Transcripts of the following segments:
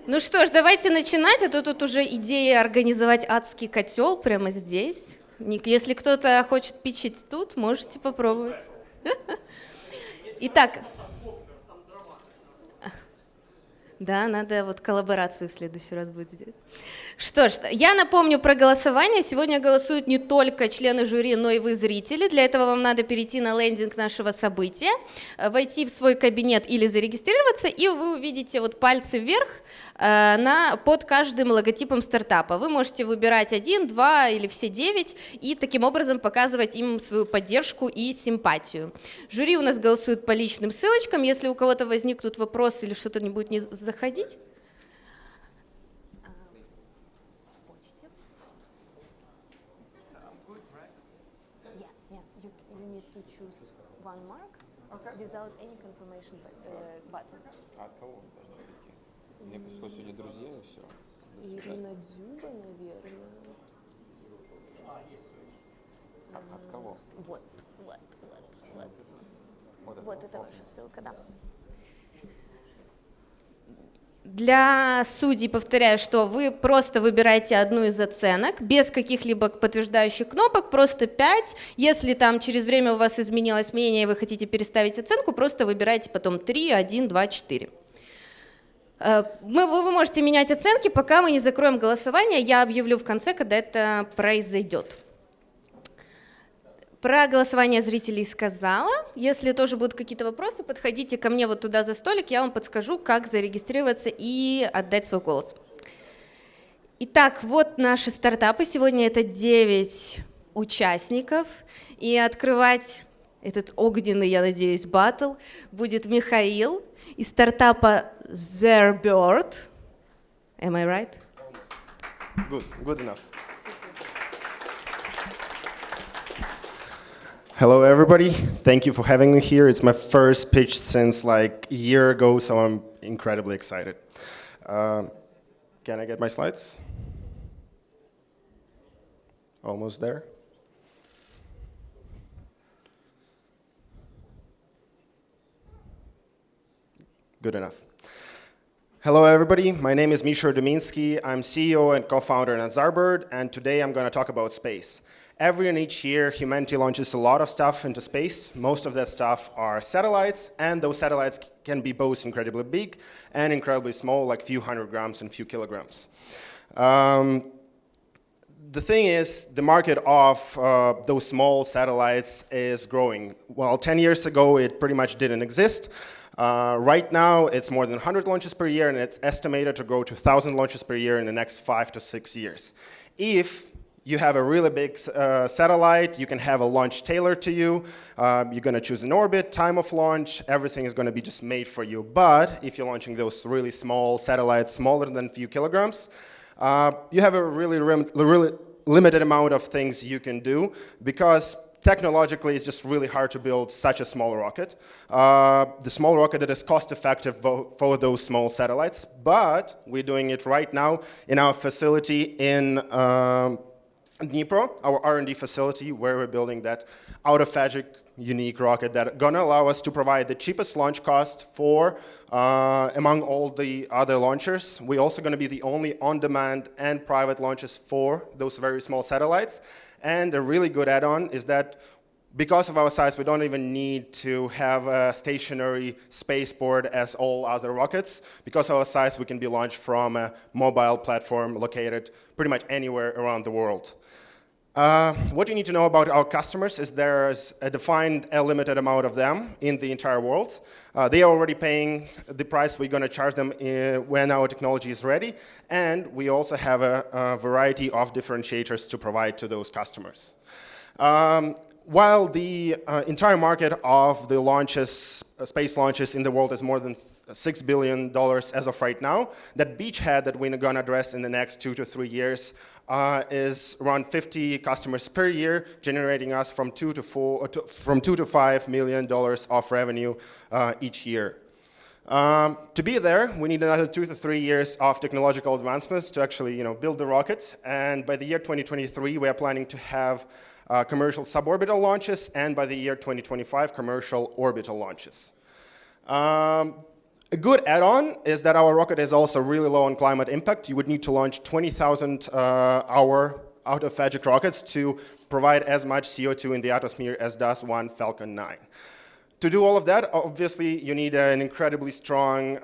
Ну что ж, давайте начинать, а то тут уже идея организовать адский котел прямо здесь. Если кто-то хочет пичить тут, можете попробовать. Итак, да, надо вот коллаборацию в следующий раз будет сделать. Что ж, я напомню про голосование. Сегодня голосуют не только члены жюри, но и вы, зрители. Для этого вам надо перейти на лендинг нашего события, войти в свой кабинет или зарегистрироваться, и вы увидите вот пальцы вверх под каждым логотипом стартапа. Вы можете выбирать 1, 2 или все 9 и таким образом показывать им свою поддержку и симпатию. Жюри у нас голосует по личным ссылочкам. Если у кого-то возникнут вопросы или что-то не будет не заходить, without any confirmation button. А от кого должно прийти? Мне пришлось или друзья, и все. Ирина Дзюба, наверное. От кого? Вот. Вот это ваша ссылка, да. Для судей повторяю, что вы просто выбираете одну из оценок, без каких-либо подтверждающих кнопок, просто 5. Если там через время у вас изменилось мнение, и вы хотите переставить оценку, просто выбирайте потом 3, 1, 2, 4. Вы можете менять оценки, пока мы не закроем голосование. Я объявлю в конце, когда это произойдет. Про голосование зрителей сказала. Если тоже будут какие-то вопросы, подходите ко мне вот туда за столик, я вам подскажу, как зарегистрироваться и отдать свой голос. Итак, вот наши стартапы. Сегодня это 9 участников. И открывать этот огненный, я надеюсь, баттл будет Михаил из стартапа Zaarbird. Am I right? Good enough. Hello, everybody. Thank you for having me here. It's my first pitch since like a year ago, so I'm incredibly excited. Can I get my slides? Almost there. Good enough. Hello, everybody. My name is Misha Dominsky. I'm CEO and co-founder at Zaarbird, and today I'm going to talk about space. Every and each year, humanity launches a lot of stuff into space. Most of that stuff are satellites, and those satellites can be both incredibly big and incredibly small, like a few hundred grams and a few kilograms. The thing is, the market of those small satellites is growing. Well, 10 years ago, it pretty much didn't exist. Right now, it's more than 100 launches per year, and it's estimated to grow to 1,000 launches per year in the next 5 to 6 years. If you have a really big satellite, you can have a launch tailored to you. You're going to choose an orbit, time of launch, everything is going to be just made for you. But if you're launching those really small satellites, smaller than a few kilograms, you have a really limited amount of things you can do, because technologically, it's just really hard to build such a small rocket. The small rocket that is cost-effective for those small satellites, but we're doing it right now in our facility in Dnipro, our R&D facility, where we're building that autophagic unique rocket that's going to allow us to provide the cheapest launch cost for among all the other launchers. We're also going to be the only on-demand and private launches for those very small satellites. And a really good add-on is that because of our size, we don't even need to have a stationary spaceport as all other rockets. Because of our size, we can be launched from a mobile platform located pretty much anywhere around the world. What you need to know about our customers is there's a defined, limited amount of them in the entire world. They are already paying the price we're going to charge them when our technology is ready. And we also have a variety of differentiators to provide to those customers. While the entire market of the launches, space launches in the world is more than $6 billion as of right now, that beachhead that we're going to address in the next 2 to 3 years is around 50 customers per year, generating us from $2 to $5 million of revenue each year. To be there, we need another 2 to 3 years of technological advancements to actually, build the rocket. And by the year 2023, we are planning to have commercial suborbital launches, and by the year 2025, commercial orbital launches. A good add-on is that our rocket is also really low on climate impact. You would need to launch 20,000 hour out-of-phagic rockets to provide as much CO2 in the atmosphere as does one Falcon 9. To do all of that, obviously, you need an incredibly strong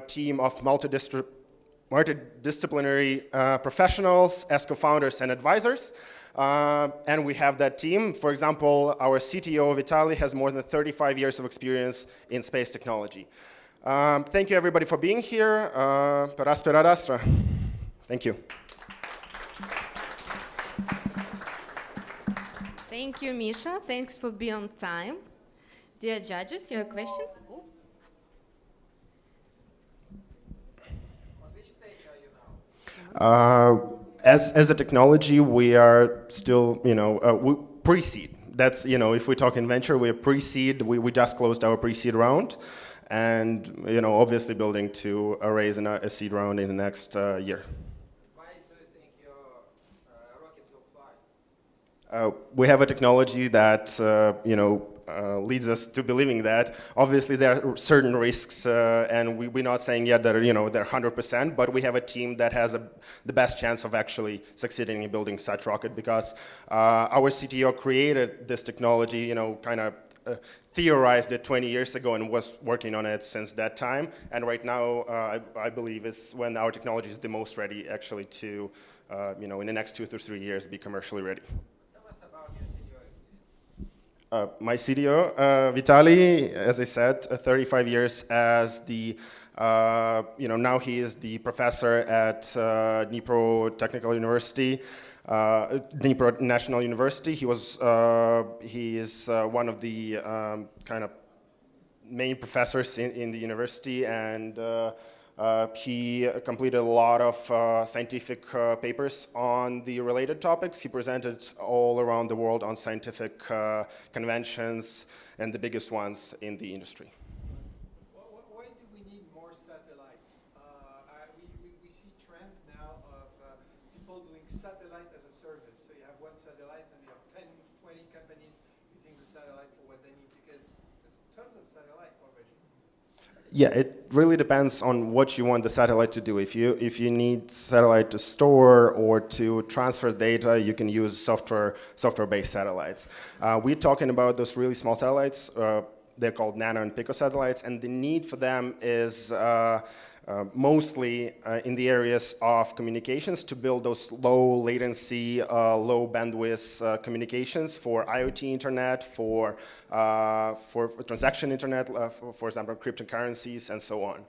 team of multidisciplinary professionals as co-founders and advisors. And we have that team. For example, our CTO, Vitaly, has more than 35 years of experience in space technology. Thank you, everybody, for being here. Perasperadastra. Thank you. Thank you, Misha. Thanks for being on time. Dear judges, you have questions? On which stage are you now? As a technology, we are still, we pre-seed. That's, if we talk in venture, we're pre-seed. We just closed our pre-seed round, and obviously building to raise a seed round in the next year. Why do you think your rocket will fly? We have a technology that leads us to believing that. Obviously, there are certain risks, and we're not saying yet that they're 100%, but we have a team that has the best chance of actually succeeding in building such rocket because our CTO created this technology, kind of theorized it 20 years ago and was working on it since that time. And right now, I believe is when our technology is the most ready, actually, to, in the next 2 to 3 years, be commercially ready. Tell us about your CTO experience. My CTO, Vitaly, as I said, 35 years as the, now he is the professor at Dnipro Technical University, Dnipro National University. He is one of the kind of main professors in the university, and he completed a lot of scientific papers on the related topics. He presented all around the world on scientific conventions and the biggest ones in the industry. Why do we need more satellites? We see trends now of people doing satellite as a service. So you have one satellite and you have 10, 20 companies using the satellite for what they need because there's tons of satellite already. Yeah, it really depends on what you want the satellite to do. If you need satellite to store or to transfer data, you can use software-based satellites. We're talking about those really small satellites. They're called nano and pico satellites, and the need for them is mostly in the areas of communications to build those low latency, low bandwidth communications for IoT internet, for transaction internet, for example, cryptocurrencies and so on,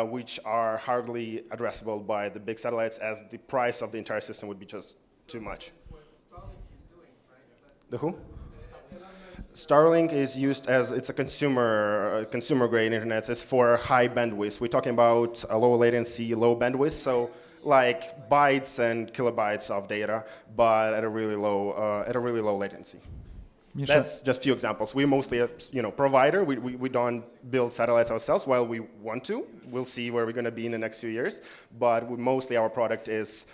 which are hardly addressable by the big satellites as the price of the entire system would be just too much. That's what Starlink is doing, right? The who? Elon Musk Starlink is used as, it's a consumer grade internet. It's for high bandwidth. We're talking about a low latency, low bandwidth, so like bytes and kilobytes of data, but at a really low latency. Misha, That's just a few examples. We're mostly a provider. We don't build satellites ourselves. While we want to, we'll see where we're going to be in the next few years. But mostly our product is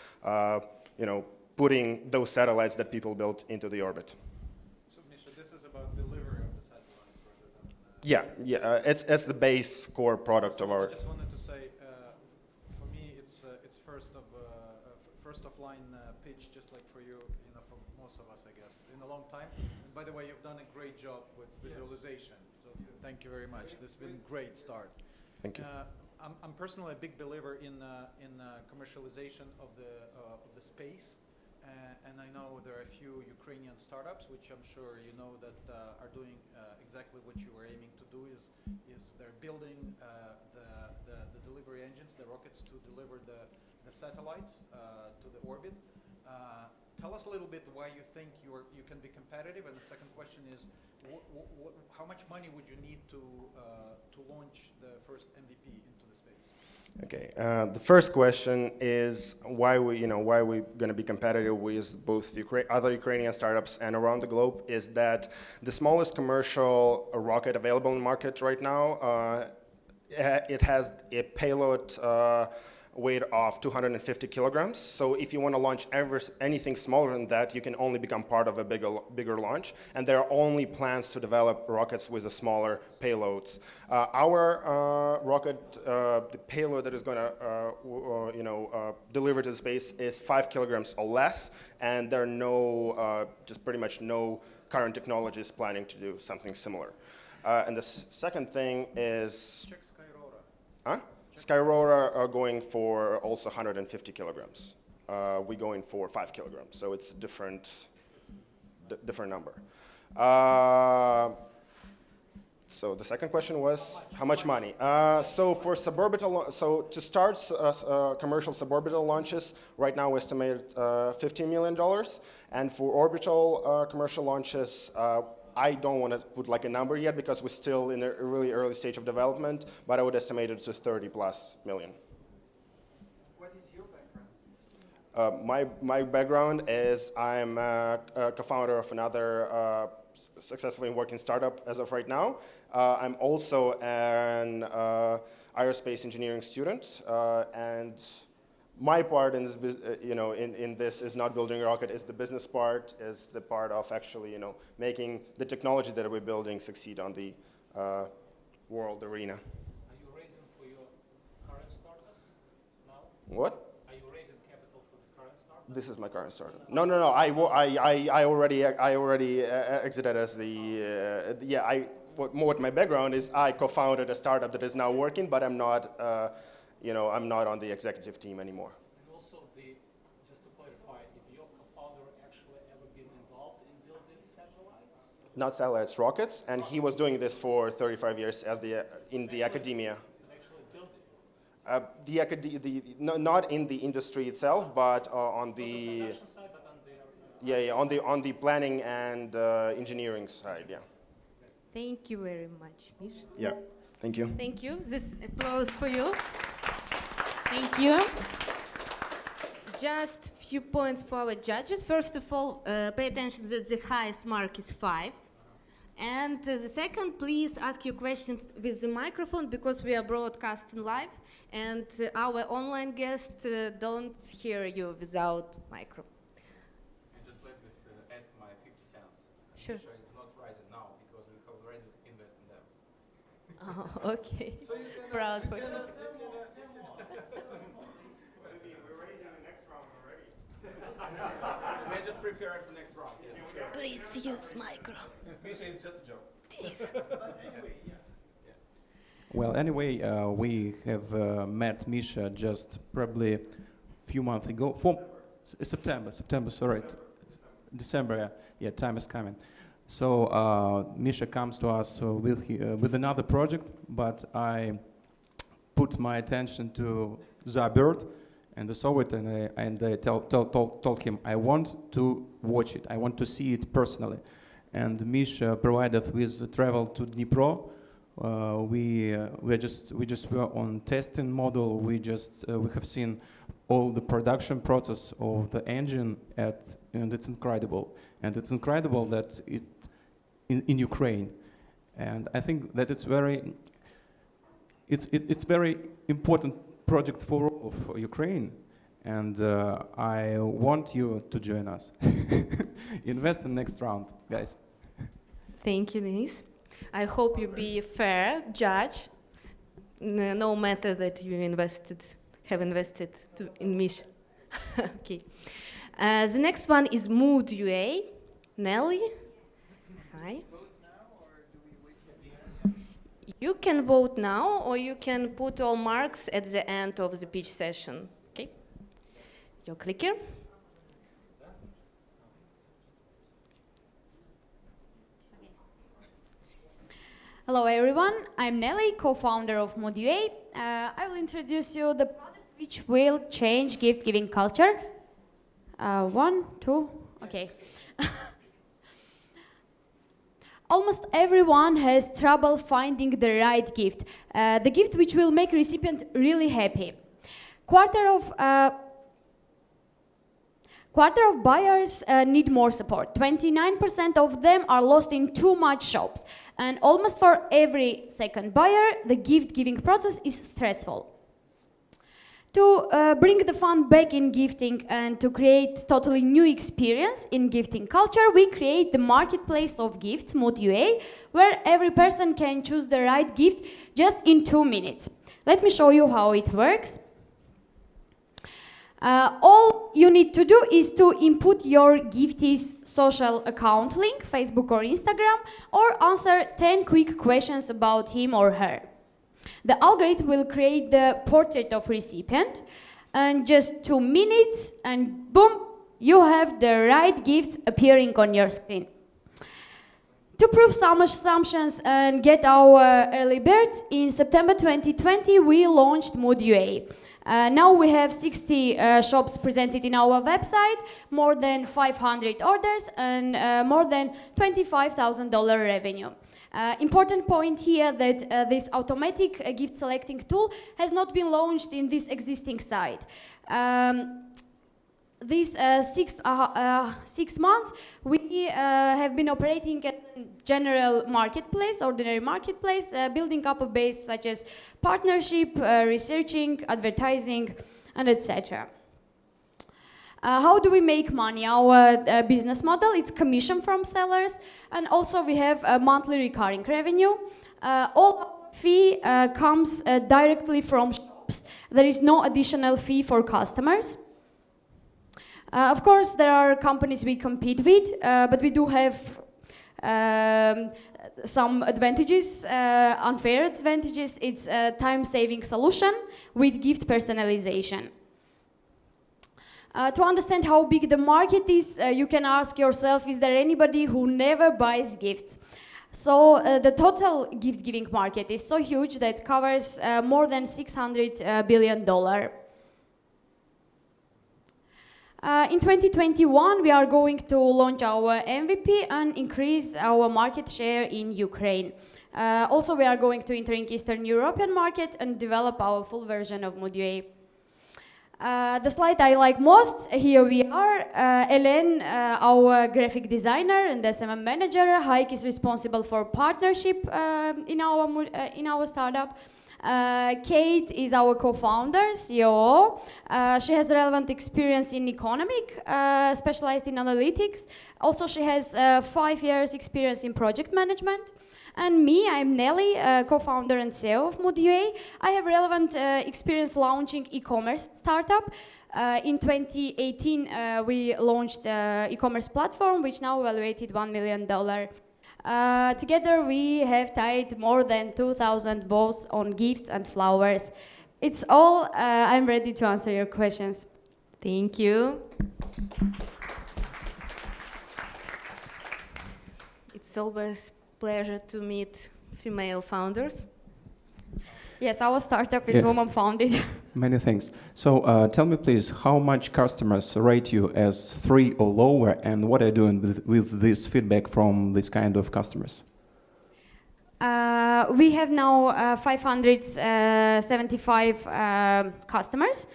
putting those satellites that people built into the orbit. So, Misha, this is about delivery of the satellites rather than... Yeah. It's the base core product of I our. just wanted to say, for me, it's first of line pitch, just like for you, for most of us, I guess, in a long time. And by the way, you've done a great job with visualization. So thank you very much. This has been a great start. Thank you. I'm personally a big believer in commercialization of the space. And I know there are a few Ukrainian startups, which I'm sure you know that are doing exactly what you were aiming to do. Is they're building the delivery engines, the rockets to deliver the satellites to the orbit. Tell us a little bit why you think you can be competitive. And the second question is, how much money would you need to launch the first MVP into the space? Okay. The first question is why we're going to be competitive with both other Ukrainian startups and around the globe is that the smallest commercial rocket available in the market right now, it has a payload weight of 250 kilograms. So if you want to launch anything smaller than that, you can only become part of a bigger launch. And there are only plans to develop rockets with a smaller payloads. Our rocket, the payload that is going to deliver to space is 5 kilograms or less, and there are just pretty much no current technologies planning to do something similar. And the second thing is... Check Skyrora. Huh? Skyrora are going for also 150 kilograms. We're going for 5 kilograms, so it's a different number. So the second question was how much money? So for suborbital, so to start commercial suborbital launches, right now we estimate $15 million, and for orbital commercial launches, I don't want to put like a number yet because we're still in a really early stage of development, but I would estimate it to 30+ million. What is your background? My background is I'm a co-founder of another successfully working startup as of right now. I'm also an aerospace engineering student, and my part in this, in this is not building a rocket. Is the business part, is the part of actually, making the technology that we're building succeed on the world arena. Are you raising for your current startup now? What? Are you raising capital for the current startup? This is my current startup. No. I already exited as the What my background is, I co-founded a startup that is now working, but I'm not. I'm not on the executive team anymore. And also, just to clarify, if your co-founder actually ever been involved in building satellites? Not satellites, rockets, and he was doing this for 35 years as in the academia. Actually build it? Not in the industry itself, but on the production side, but on the on the planning and engineering side. Yeah. Thank you very much, Mish. Yeah. Thank you. Thank you. This applause for you. Thank you. Just few points for our judges. First of all, pay attention that the highest mark is 5. And the second, please ask your questions with the microphone because we are broadcasting live and our online guests don't hear you without micro. And just let me add my 50 cents. Sure. Misha is not rising now because we have already invested in them. Oh, okay. So you cannot, Proud you for you. cannot, We're just preparing for next round. Yeah, sure. Please use micro. Misha is just a joke. Please. Well, anyway, we have met Misha just probably a few months ago. September, sorry. December, yeah, time is coming. So Misha comes to us with another project, but I put my attention to Zaarbird, and I saw it, and I told him I want to watch it, I want to see it personally. And Misha provided us with travel to Dnipro. We just were on testing model. We have seen all the production process of the engine and it's incredible. And it's incredible that it in Ukraine. And I think that it's very important project for all of Ukraine. And I want you to join us. Invest in next round, guys. Thank you, Denise. I hope you be a fair judge, no matter that you have invested in Misha. Okay. The next one is MoodUa. Nelly. Hi. You can vote now, or you can put all marks at the end of the pitch session. Okay. Your clicker. Hello everyone, I'm Nelly, co-founder of MoodUa. I will introduce you the product which will change gift-giving culture. 1, 2, okay. Almost everyone has trouble finding the right gift, the gift which will make recipient really happy. Quarter of buyers need more support. 29% of them are lost in too much shops. And almost for every second buyer, the gift-giving process is stressful. To bring the fun back in gifting and to create totally new experience in gifting culture, we create the marketplace of gifts, MoodUa, where every person can choose the right gift just in 2 minutes. Let me show you how it works. All you need to do is to input your giftee's social account link, Facebook or Instagram, or answer 10 quick questions about him or her. The algorithm will create the portrait of recipient, and just 2 minutes, and boom, you have the right gifts appearing on your screen. To prove some assumptions and get our early birds, in September 2020, we launched MoodUa. Now we have 60 shops presented in our website, more than 500 orders, and more than $25,000 revenue. Important point here that this automatic gift selecting tool has not been launched in this existing site. These 6 months, we have been operating as a general marketplace, ordinary marketplace, building up a base such as partnership, researching, advertising, and etc. How do we make money? Our business model, it's commission from sellers, and also we have a monthly recurring revenue. All our fee comes directly from shops. There is no additional fee for customers. Of course, there are companies we compete with, but we do have some advantages, unfair advantages. It's a time-saving solution with gift personalization. To understand how big the market is, you can ask yourself, is there anybody who never buys gifts? So the total gift-giving market is so huge that it covers more than $600 billion. In 2021, we are going to launch our MVP and increase our market share in Ukraine. Also, we are going to enter in Eastern European market and develop our full version of MoodUa. The slide I like most, here we are. Elen, our graphic designer and SMM manager. Haik is responsible for partnership in our startup. Kate is our co-founder, COO. She has relevant experience in economic, specialized in analytics. Also, she has 5 years experience in project management. And me, I'm Nelly, co-founder and CEO of MoodUa. I have relevant experience launching e-commerce startup. In 2018, we launched e-commerce platform, which now evaluated $1 million. Together, we have tied more than 2,000 bows on gifts and flowers. It's all. I'm ready to answer your questions. Thank you. It's always pleasure to meet female founders. Yes, our startup is woman-founded. Many thanks. So tell me, please, how much customers rate you as 3 or lower, and what are you doing with this feedback from this kind of customers? We have now 575 customers.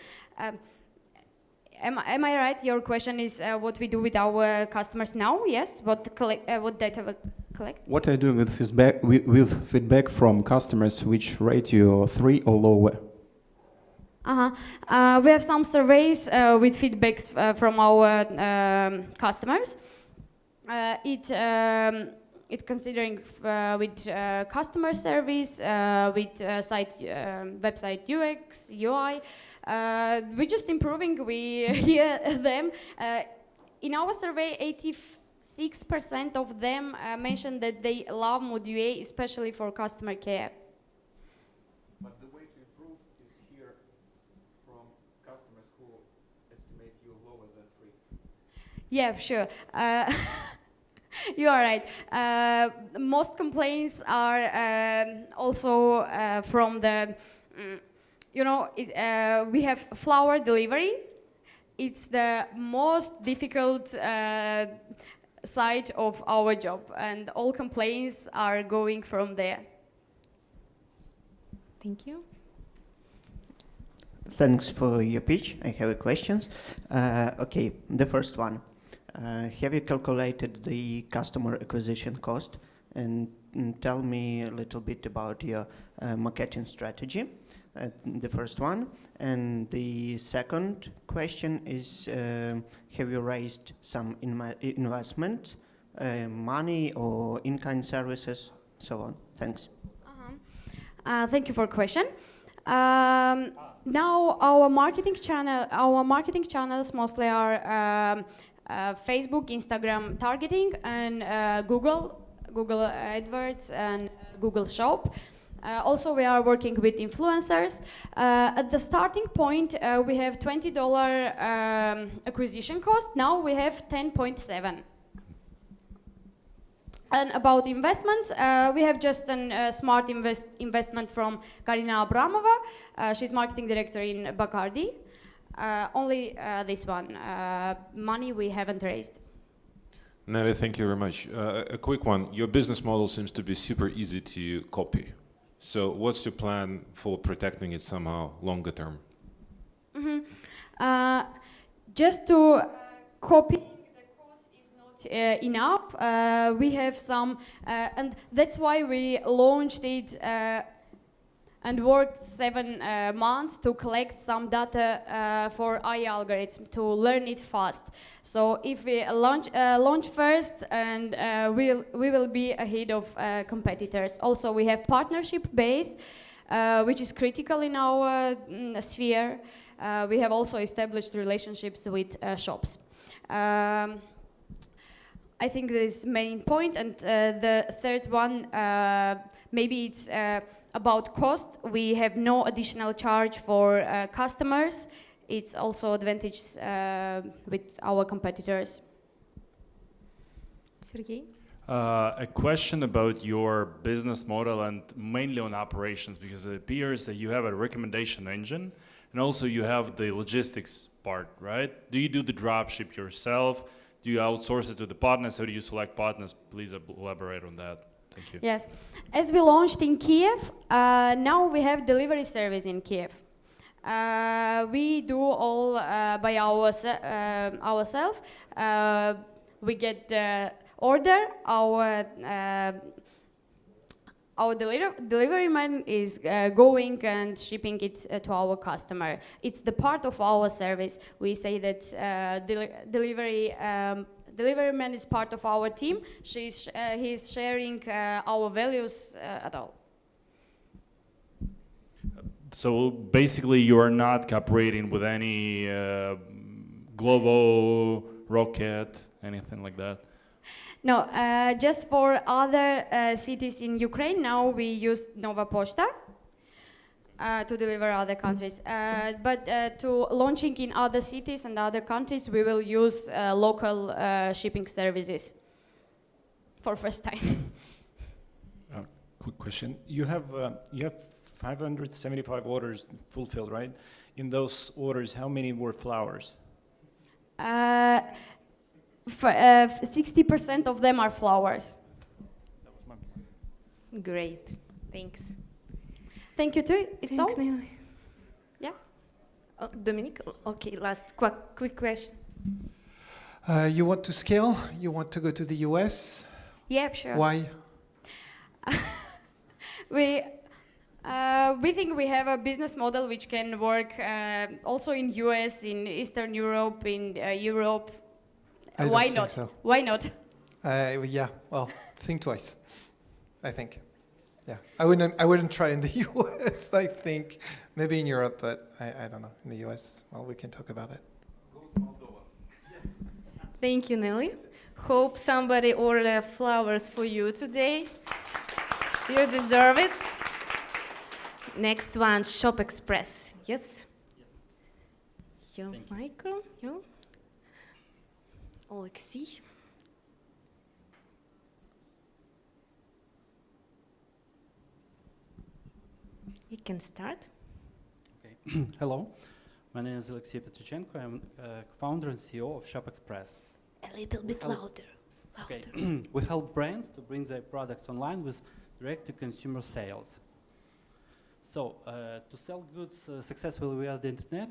Am I right? Your question is what we do with our customers now? Yes. What data we collect? What are you doing with feedback from customers which rate you 3 or lower? We have some surveys with feedbacks from our customers. It's considering with customer service, with website UX, UI. We're just improving. We hear them. In our survey, 86% of them mentioned that they love MoodUa, especially for customer care. But the way to improve is here from customers who estimate you lower than 3. Yeah, sure. You are right. Most complaints are also from the, we have flower delivery. It's the most difficult side of our job, and all complaints are going from there. Thank you. Thanks for your pitch. I have a questions. Okay, the first one. Have you calculated the customer acquisition cost? And tell me a little bit about your marketing strategy. The first one. And the second question is, have you raised some investment, money or in-kind services, so on? Thanks. Thank you for question. Now our marketing channels mostly are Facebook, Instagram targeting, and Google AdWords and Google Shop. Also, we are working with influencers. At the starting point, we have $20 acquisition cost. Now we have 10.7. And about investments, we have just a smart investment from Karina Abramova. She's marketing director in Bacardi. Only this one. Money we haven't raised. Nelly, thank you very much. A quick one. Your business model seems to be super easy to copy. So what's your plan for protecting it somehow longer term? Just to copy the code is not enough. We have some, and that's why we launched it and worked 7 months to collect some data for AI algorithm to learn it fast. So if we launch first, and we will be ahead of competitors. Also, we have partnership base, which is critical in our sphere. We have also established relationships with shops. I think this is main point, and the third one, maybe it's about cost. We have no additional charge for customers. It's also advantage with our competitors. Sergey? A question about your business model and mainly on operations, because it appears that you have a recommendation engine and also you have the logistics part, right? Do you do the drop ship yourself? Do you outsource it to the partners? How do you select partners? Please elaborate on that. Thank you. Yes. As we launched in Kyiv, now we have delivery service in Kyiv. We do all by ourselves. We get the order. Our delivery man is going and shipping it to our customer. It's the part of our service. We say that delivery man is part of our team. He's sharing our values at all. So basically you are not cooperating with any Glovo, Rocket, anything like that? No, just for other cities in Ukraine, now we use Nova Pošta to deliver other countries. But to launching in other cities and other countries, we will use local shipping services for first time. Quick question. You have 575 orders fulfilled, right? In those orders, how many were flowers? 60% of them are flowers. That was my point. Great. Thanks. Thank you too. It's Thanks, all. Nelly. Yeah. Oh, Dominic? Okay, last quick question. You want to scale? You want to go to the US? Yeah, sure. Why? We think we have a business model which can work also in US, in Eastern Europe, in Europe. I Why don't not? think so. Why not? Yeah. Well, think twice. I think. Yeah. I wouldn't try in the US. I think maybe in Europe, but I don't know. In the US, well, we can talk about it. Thank you, Nelly. Hope somebody ordered flowers for you today. You deserve it. Next one, ShopExpress. Yes? Yes. Yo, Michael, you? Alexei. You can start. Okay. Hello, my name is Alexei Petrichenko. I'm founder and CEO of ShopExpress. A little bit louder. Okay. We help brands to bring their products online with direct-to-consumer sales. So, to sell goods successfully via the internet,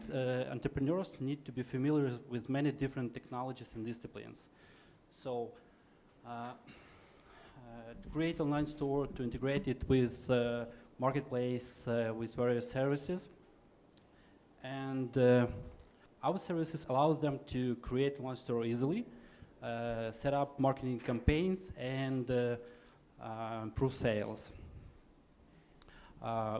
entrepreneurs need to be familiar with many different technologies and disciplines. So, to create online store, to integrate it with marketplace with various services. And our services allow them to create one store easily, set up marketing campaigns, and improve sales.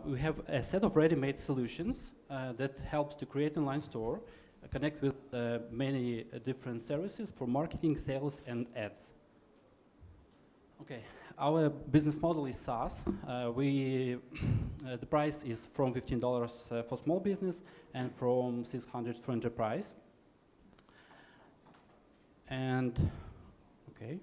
We have a set of ready-made solutions that helps to create an online store, connect with many different services for marketing, sales, and ads. Okay, our business model is SaaS. The price is from $15 for small business and from $600 for enterprise. And okay,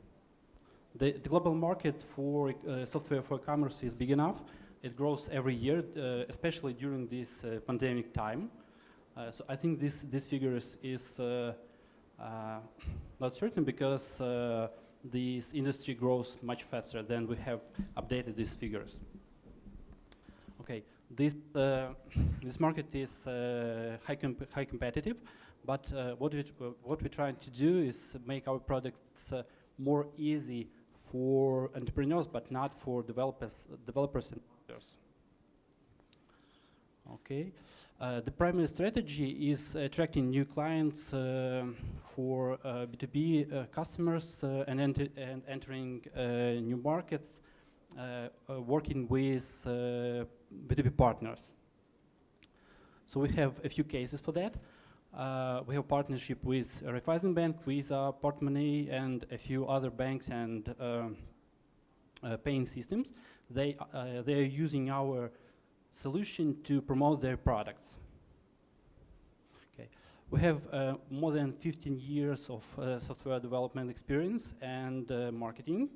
the global market for software for commerce is big enough. It grows every year, especially during this pandemic time. So I think this figures is not certain because this industry grows much faster than we have updated these figures. Okay, this market is high competitive, but what we're trying to do is make our products more easy for entrepreneurs, but not for developers and users. Okay, the primary strategy is attracting new clients for B2B customers and entering new markets, working with B2B partners. So we have a few cases for that. We have partnership with Raiffeisen Bank, Visa, Portemonnaie, and a few other banks and paying systems. They are using our solution to promote their products. Okay, we have more than 15 years of software development experience and marketing.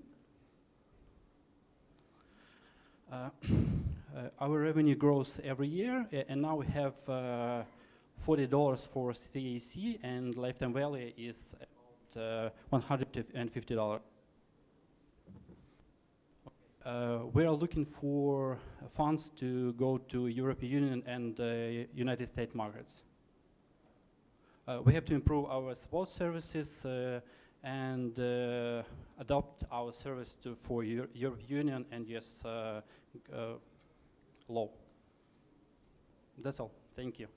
Our revenue grows every year, and now we have $40 for CAC, and lifetime value is about $150. We are looking for funds to go to European Union and United States markets. We have to improve our support services and adopt our service for European Union and US law. That's all. Thank you.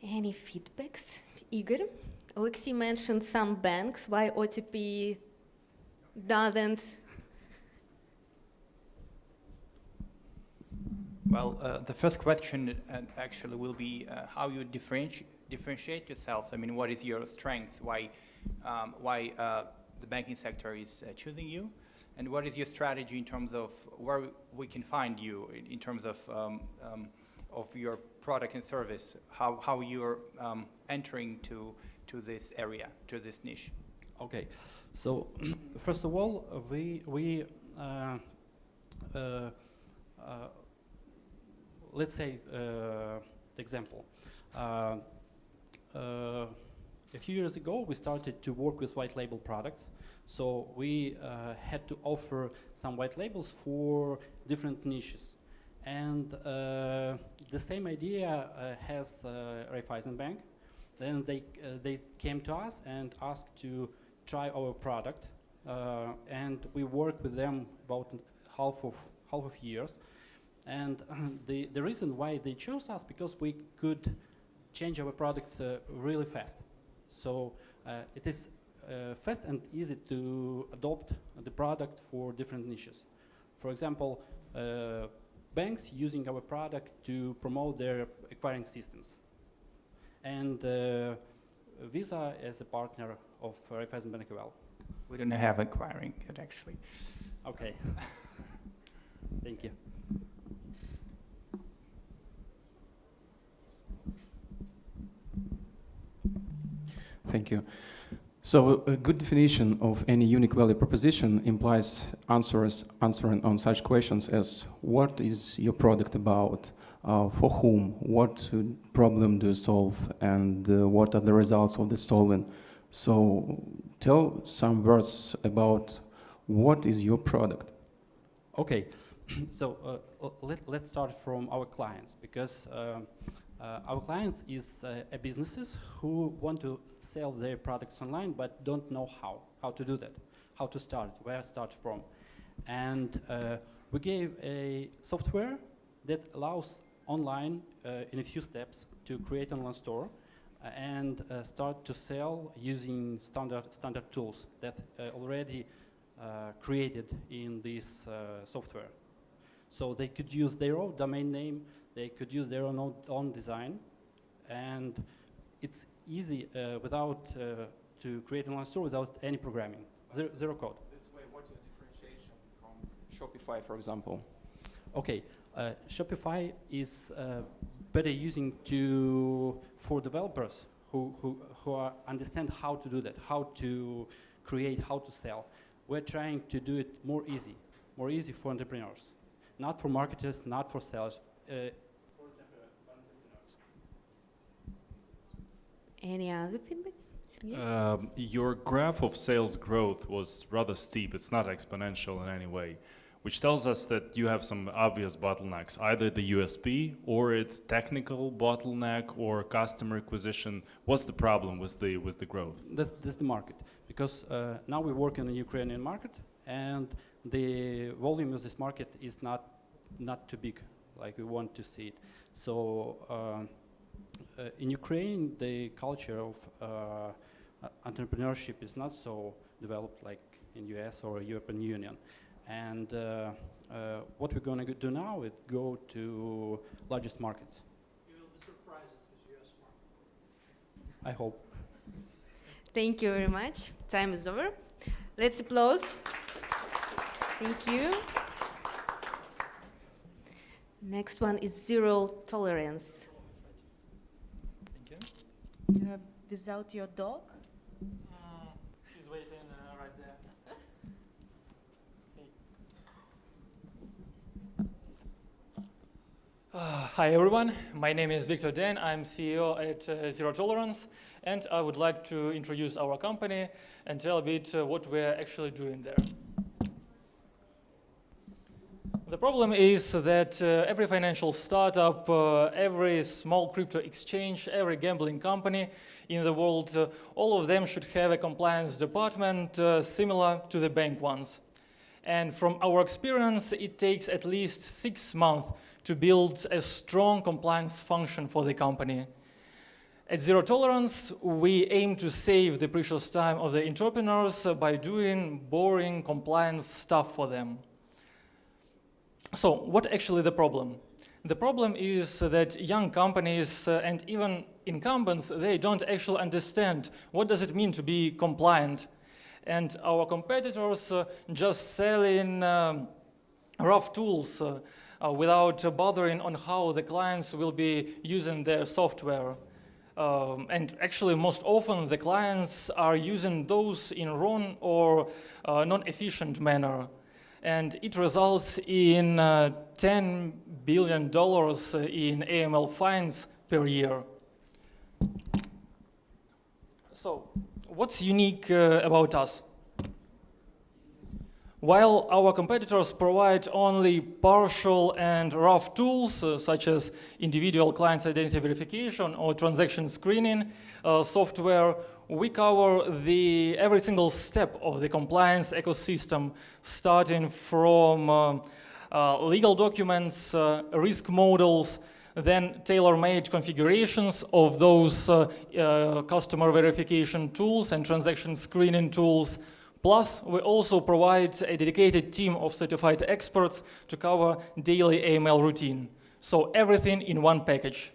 Any feedbacks? Igor? Alexei mentioned some banks. Why OTP doesn't? Well, the first question actually will be how you differentiate yourself. I mean, what is your strengths? Why the banking sector is choosing you? And what is your strategy in terms of where we can find you in terms of your product and service? How you're entering to this area, to this niche? Okay, so first of all, let's say example. A few years ago, we started to work with white label products. So we had to offer some white labels for different niches. And the same idea has Raiffeisen Bank. Then they came to us and asked to try our product. And we worked with them about half of years. And the reason why they chose us, because we could change our product really fast. So it is fast and easy to adopt the product for different niches. For example, banks using our product to promote their acquiring systems. And Visa as a partner of Raiffeisen Bank as well. We don't have acquiring yet, actually. Okay. Thank you. Thank you. So a good definition of any unique value proposition implies answering on such questions as what is your product about, for whom, what problem do you solve, and what are the results of the solving. So tell some words about what is your product. Okay, so let's start from our clients, because our clients is businesses who want to sell their products online but don't know how to do that. how to start, where to start from. And we gave a software that allows online, in a few steps, to create an online store and start to sell using standard tools that already created in this software. So they could use their own domain name, they could use their own design, and it's easy without to create an online store without any programming, zero code. This way, what's your differentiation from Shopify, for example? Okay, Shopify is better using for developers who understand how to do that, how to create, how to sell. We're trying to do it more easy for entrepreneurs, not for marketers, not for sellers. For entrepreneurs. Any other feedback? Your graph of sales growth was rather steep. It's not exponential in any way, which tells us that you have some obvious bottlenecks, either the USP or it's technical bottleneck or customer acquisition. What's the problem with the growth? That's the market, because now we work in the Ukrainian market, and the volume of this market is not too big like we want to see it. So in Ukraine, the culture of entrepreneurship is not so developed like in US or European Union. And what we're going to do now is go to largest markets. You will be surprised with US market. I hope. Thank you very much. Time is over. Let's applause. Thank you. Next one is zero tolerance. Thank you. Without your dog? She's waiting right there. Hi everyone, my name is Victor Den. I'm CEO at Zero Tolerance, and I would like to introduce our company and tell a bit what we're actually doing there. The problem is that every financial startup, every small crypto exchange, every gambling company in the world, all of them should have a compliance department similar to the bank ones. And from our experience, it takes at least 6 months to build a strong compliance function for the company. At Zero Tolerance, we aim to save the precious time of the entrepreneurs by doing boring compliance stuff for them. So, what actually the problem? The problem is that young companies and even incumbents, they don't actually understand what does it mean to be compliant. And our competitors just selling rough tools without bothering on how the clients will be using their software. And actually, most often, the clients are using those in wrong or non-efficient manner. And it results in $10 billion in AML fines per year. So, what's unique about us? While our competitors provide only partial and rough tools, such as individual client's identity verification or transaction screening software, we cover every single step of the compliance ecosystem, starting from legal documents, risk models, then tailor-made configurations of those customer verification tools and transaction screening tools. Plus, we also provide a dedicated team of certified experts to cover daily AML routine. So everything in one package.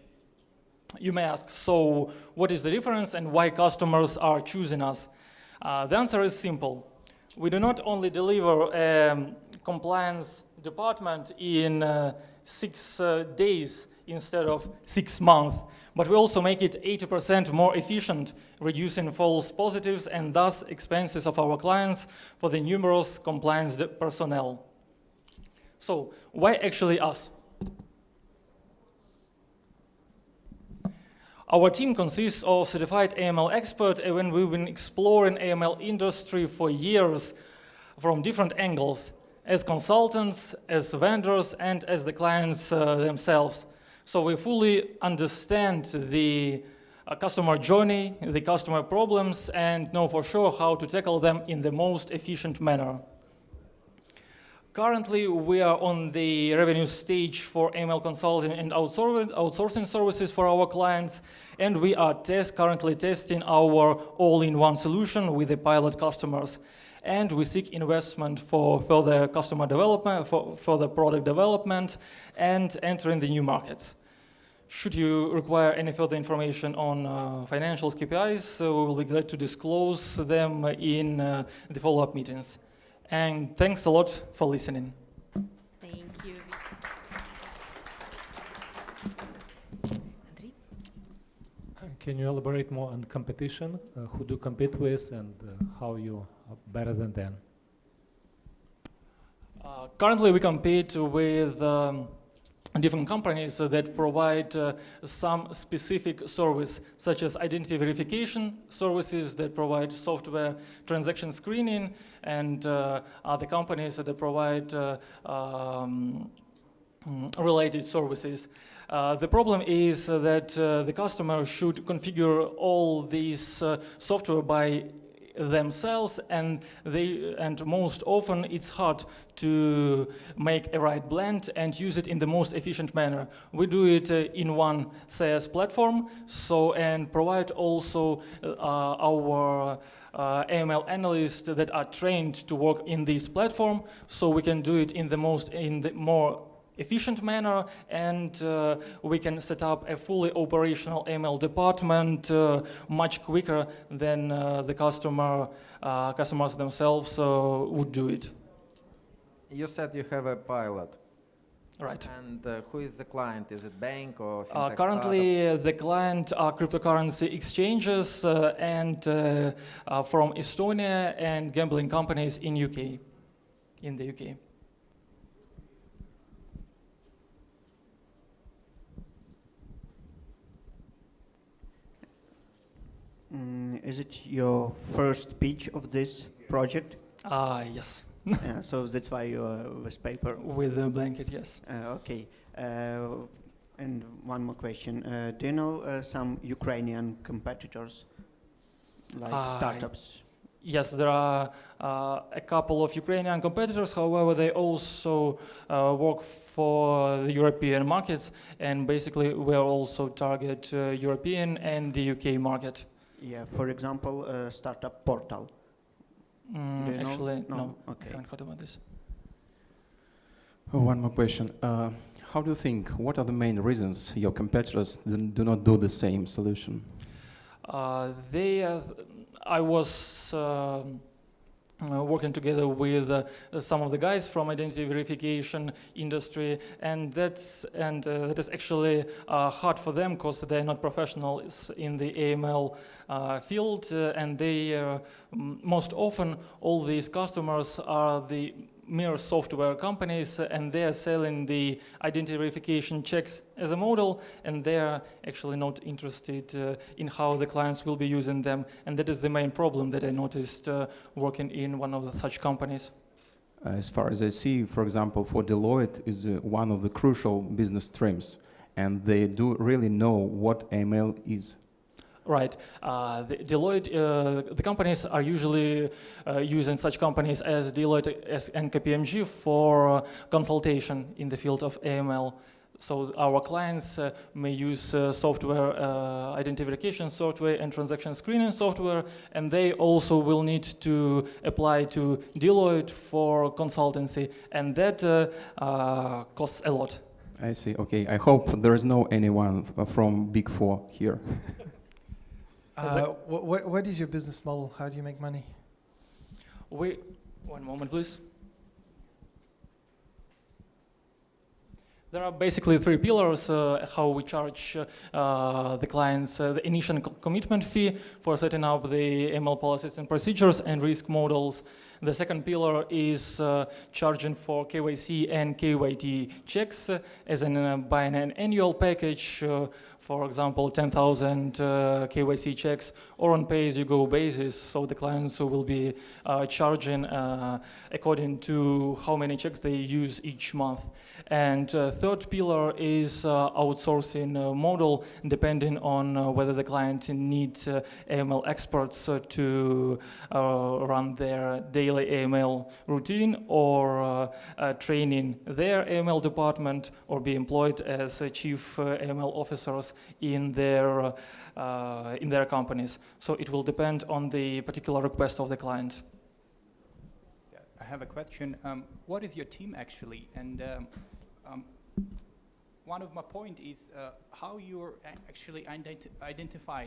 You may ask, so what is the difference and why customers are choosing us? The answer is simple. We do not only deliver a compliance department in 6 days instead of 6 months, but we also make it 80% more efficient, reducing false positives and thus expenses of our clients for the numerous compliance personnel. So, why actually us? Our team consists of certified AML experts, and we've been exploring AML industry for years from different angles, as consultants, as vendors, and as the clients themselves. So we fully understand the customer journey, the customer problems, and know for sure how to tackle them in the most efficient manner. Currently, we are on the revenue stage for email consulting and outsourcing services for our clients, and we are currently testing our all-in-one solution with the pilot customers. And we seek investment for further customer development, for further product development, and entering the new markets. Should you require any further information on financials, KPIs, we will be glad to disclose them in the follow-up meetings. And thanks a lot for listening. Thank you. Can you elaborate more on competition? Who do you compete with, and how you are better than them? Currently, we compete with different companies that provide some specific service, such as identity verification services that provide software transaction screening, and other companies that provide related services. The problem is that the customer should configure all these software by themselves, and most often it's hard to make a right blend and use it in the most efficient manner. We do it in one SaaS platform, and provide also our AML analysts that are trained to work in this platform, so we can do it in the more efficient manner, and we can set up a fully operational ML department much quicker than the customers themselves would do it. You said you have a pilot. Right. And who is the client? Is it bank or fintech currently, the client are cryptocurrency exchanges and from Estonia, and gambling companies in the UK. Is it your first pitch of this project? Yes. So that's why you're with paper? With a blanket, yes. Okay. And one more question. Do you know some Ukrainian competitors, like startups? Yes, there are a couple of Ukrainian competitors. However, they also work for the European markets, and basically we also target European and the UK market. Yeah, for example, startup portal. Actually, no. Okay. I haven't heard about this. One more question. How do you think, what are the main reasons your competitors do not do the same solution? I was working together with some of the guys from identity verification industry, and that is actually hard for them because they're not professionals in the AML field, and they most often all these customers are the mere software companies, and they are selling the identity verification checks as a model, and they are actually not interested in how the clients will be using them, and that is the main problem that I noticed working in one of such companies. As far as I see, for example, for Deloitte is one of the crucial business streams, and they do really know what AML is. Right. Deloitte, the companies are usually using such companies as Deloitte and KPMG for consultation in the field of AML. So our clients may use software, identification software and transaction screening software, and they also will need to apply to Deloitte for consultancy, and that costs a lot. I see. Okay. I hope there is no anyone from Big Four here. What is your business model? How do you make money? One moment, please. There are basically three pillars how we charge the clients the initial commitment fee for setting up the ML policies and procedures and risk models. The second pillar is charging for KYC and KYT checks as buying an annual package for example, 10,000 KYC checks, or on pay-as-you-go basis, so the clients will be charging according to how many checks they use each month. And third pillar is outsourcing model, depending on whether the client needs AML experts to run their daily AML routine, or training their AML department, or be employed as chief AML officers in their companies. So it will depend on the particular request of the client. I have a question. What is your team actually? And one of my point is how you're actually identify.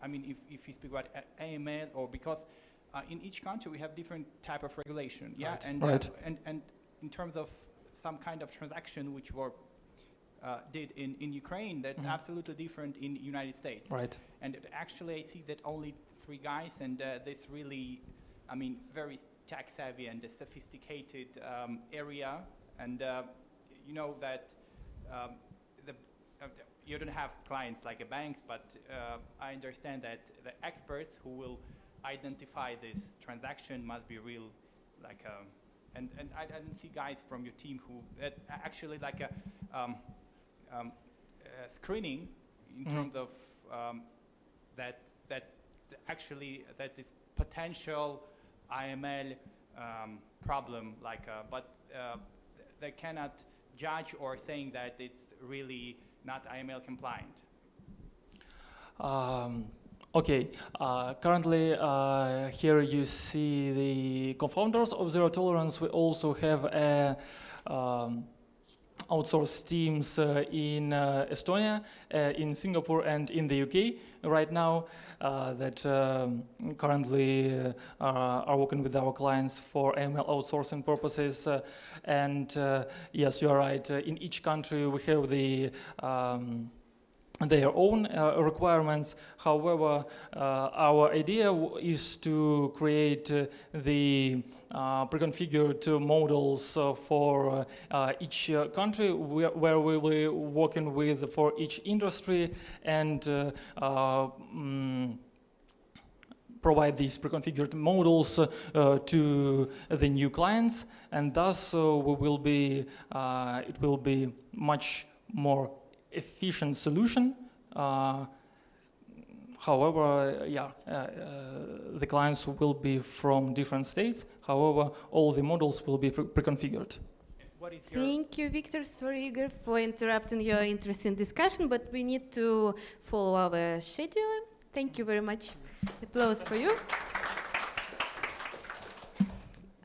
I mean, if you speak about AML, or because in each country we have different type of regulation. Yeah, right. And right. And in terms of some kind of transaction which were did in Ukraine, that's absolutely different in United States. Right. And actually, I see that only 3 guys, and this really, I mean, very tech savvy and a sophisticated area, and you know that you don't have clients like a banks, but I understand that the experts who will identify this transaction must be real, like and I didn't see guys from your team who actually like a screening in terms of that actually that is potential IML problem, like but they cannot judge or saying that it's really not IML compliant. Okay, currently here you see the co-founders of Zero Tolerance. We also have a outsourced teams in Estonia, in Singapore, and in the UK right now that currently are working with our clients for AML outsourcing purposes. And yes, you are right. In each country we have their own requirements. However, our idea is to create the pre-configured models for each country where we will be working with for each industry, and provide these pre-configured models to the new clients, and thus we will be it will be much more efficient solution. However, yeah, the clients will be from different states. However, all the models will be pre-configured. Thank you, Victor. Sorry, Igor, for interrupting your interesting discussion, but we need to follow our schedule. Thank you very much. Applause for you.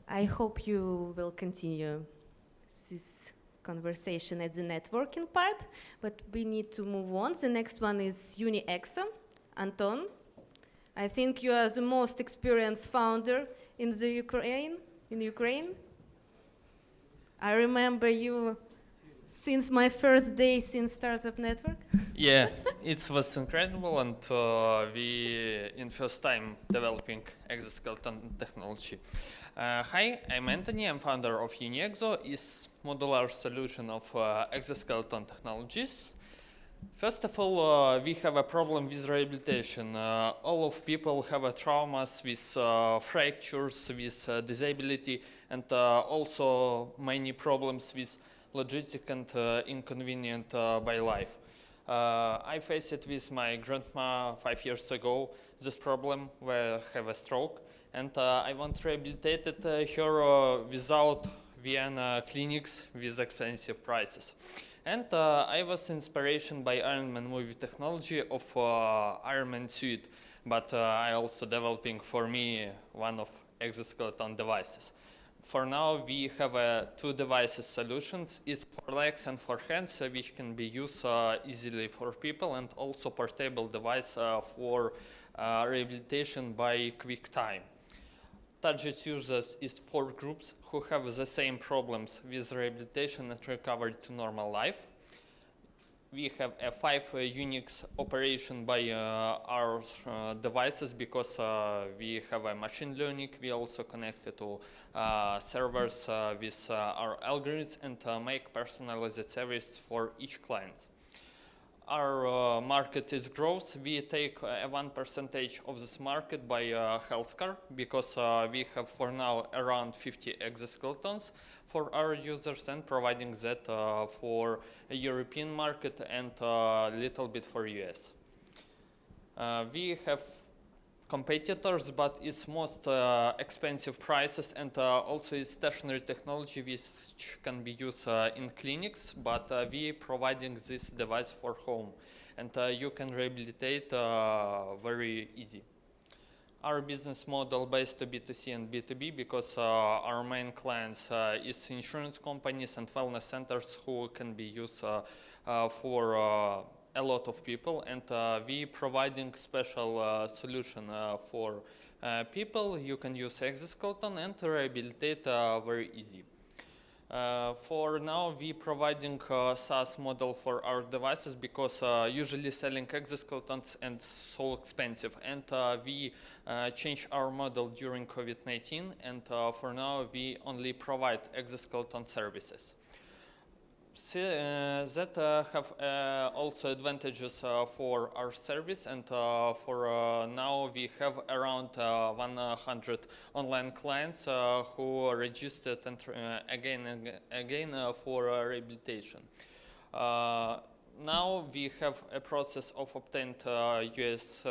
I hope you will continue this conversation at the networking part, but we need to move on. The next one is UniExo. Anton, I think you are the most experienced founder in the Ukraine. I remember you since my first day since Startup Network. Yeah, it was incredible, and we in first time developing exoskeleton technology. Hi, I'm Anthony. I'm founder of UniExo, is modular solution of exoskeleton technologies. First of all, we have a problem with rehabilitation. All of people have traumas with fractures, with disability, and also many problems with logistic and inconvenient by life. I faced it with my grandma 5 years ago, this problem where I have a stroke, and I want to rehabilitate her without Vienna clinics with expensive prices. And I was inspired by Iron Man movie technology of Iron Man suit, but I also developing for me one of exoskeleton devices. For now, we have 2 devices solutions. It's for legs and for hands, which can be used easily for people, and also portable device for rehabilitation by quick time. Target users is 4 groups who have the same problems with rehabilitation and recovery to normal life. We have a 5 Unix operation by our devices because we have a machine learning. We also connected to servers with our algorithms and make personalized service for each client. our market is growth, we take 1% of this market by healthcare, because we have for now around 50 exoskeletons for our users, and providing that for a European market and a little bit for US. We have competitors, but it's most expensive prices, and also it's stationary technology which can be used in clinics, but we providing this device for home, and you can rehabilitate very easy. Our business model based to B2C and B2B, because our main clients is insurance companies and wellness centers who can be used for a lot of people, and we providing special solution for people. You can use exoskeleton and rehabilitate very easy. For now, we providing SaaS model for our devices, because usually selling exoskeletons and so expensive, and we change our model during COVID-19, and for now we only provide exoskeleton services. That have also advantages for our service, and for now we have around 100 online clients who are registered and again for rehabilitation. Now we have a process of obtained US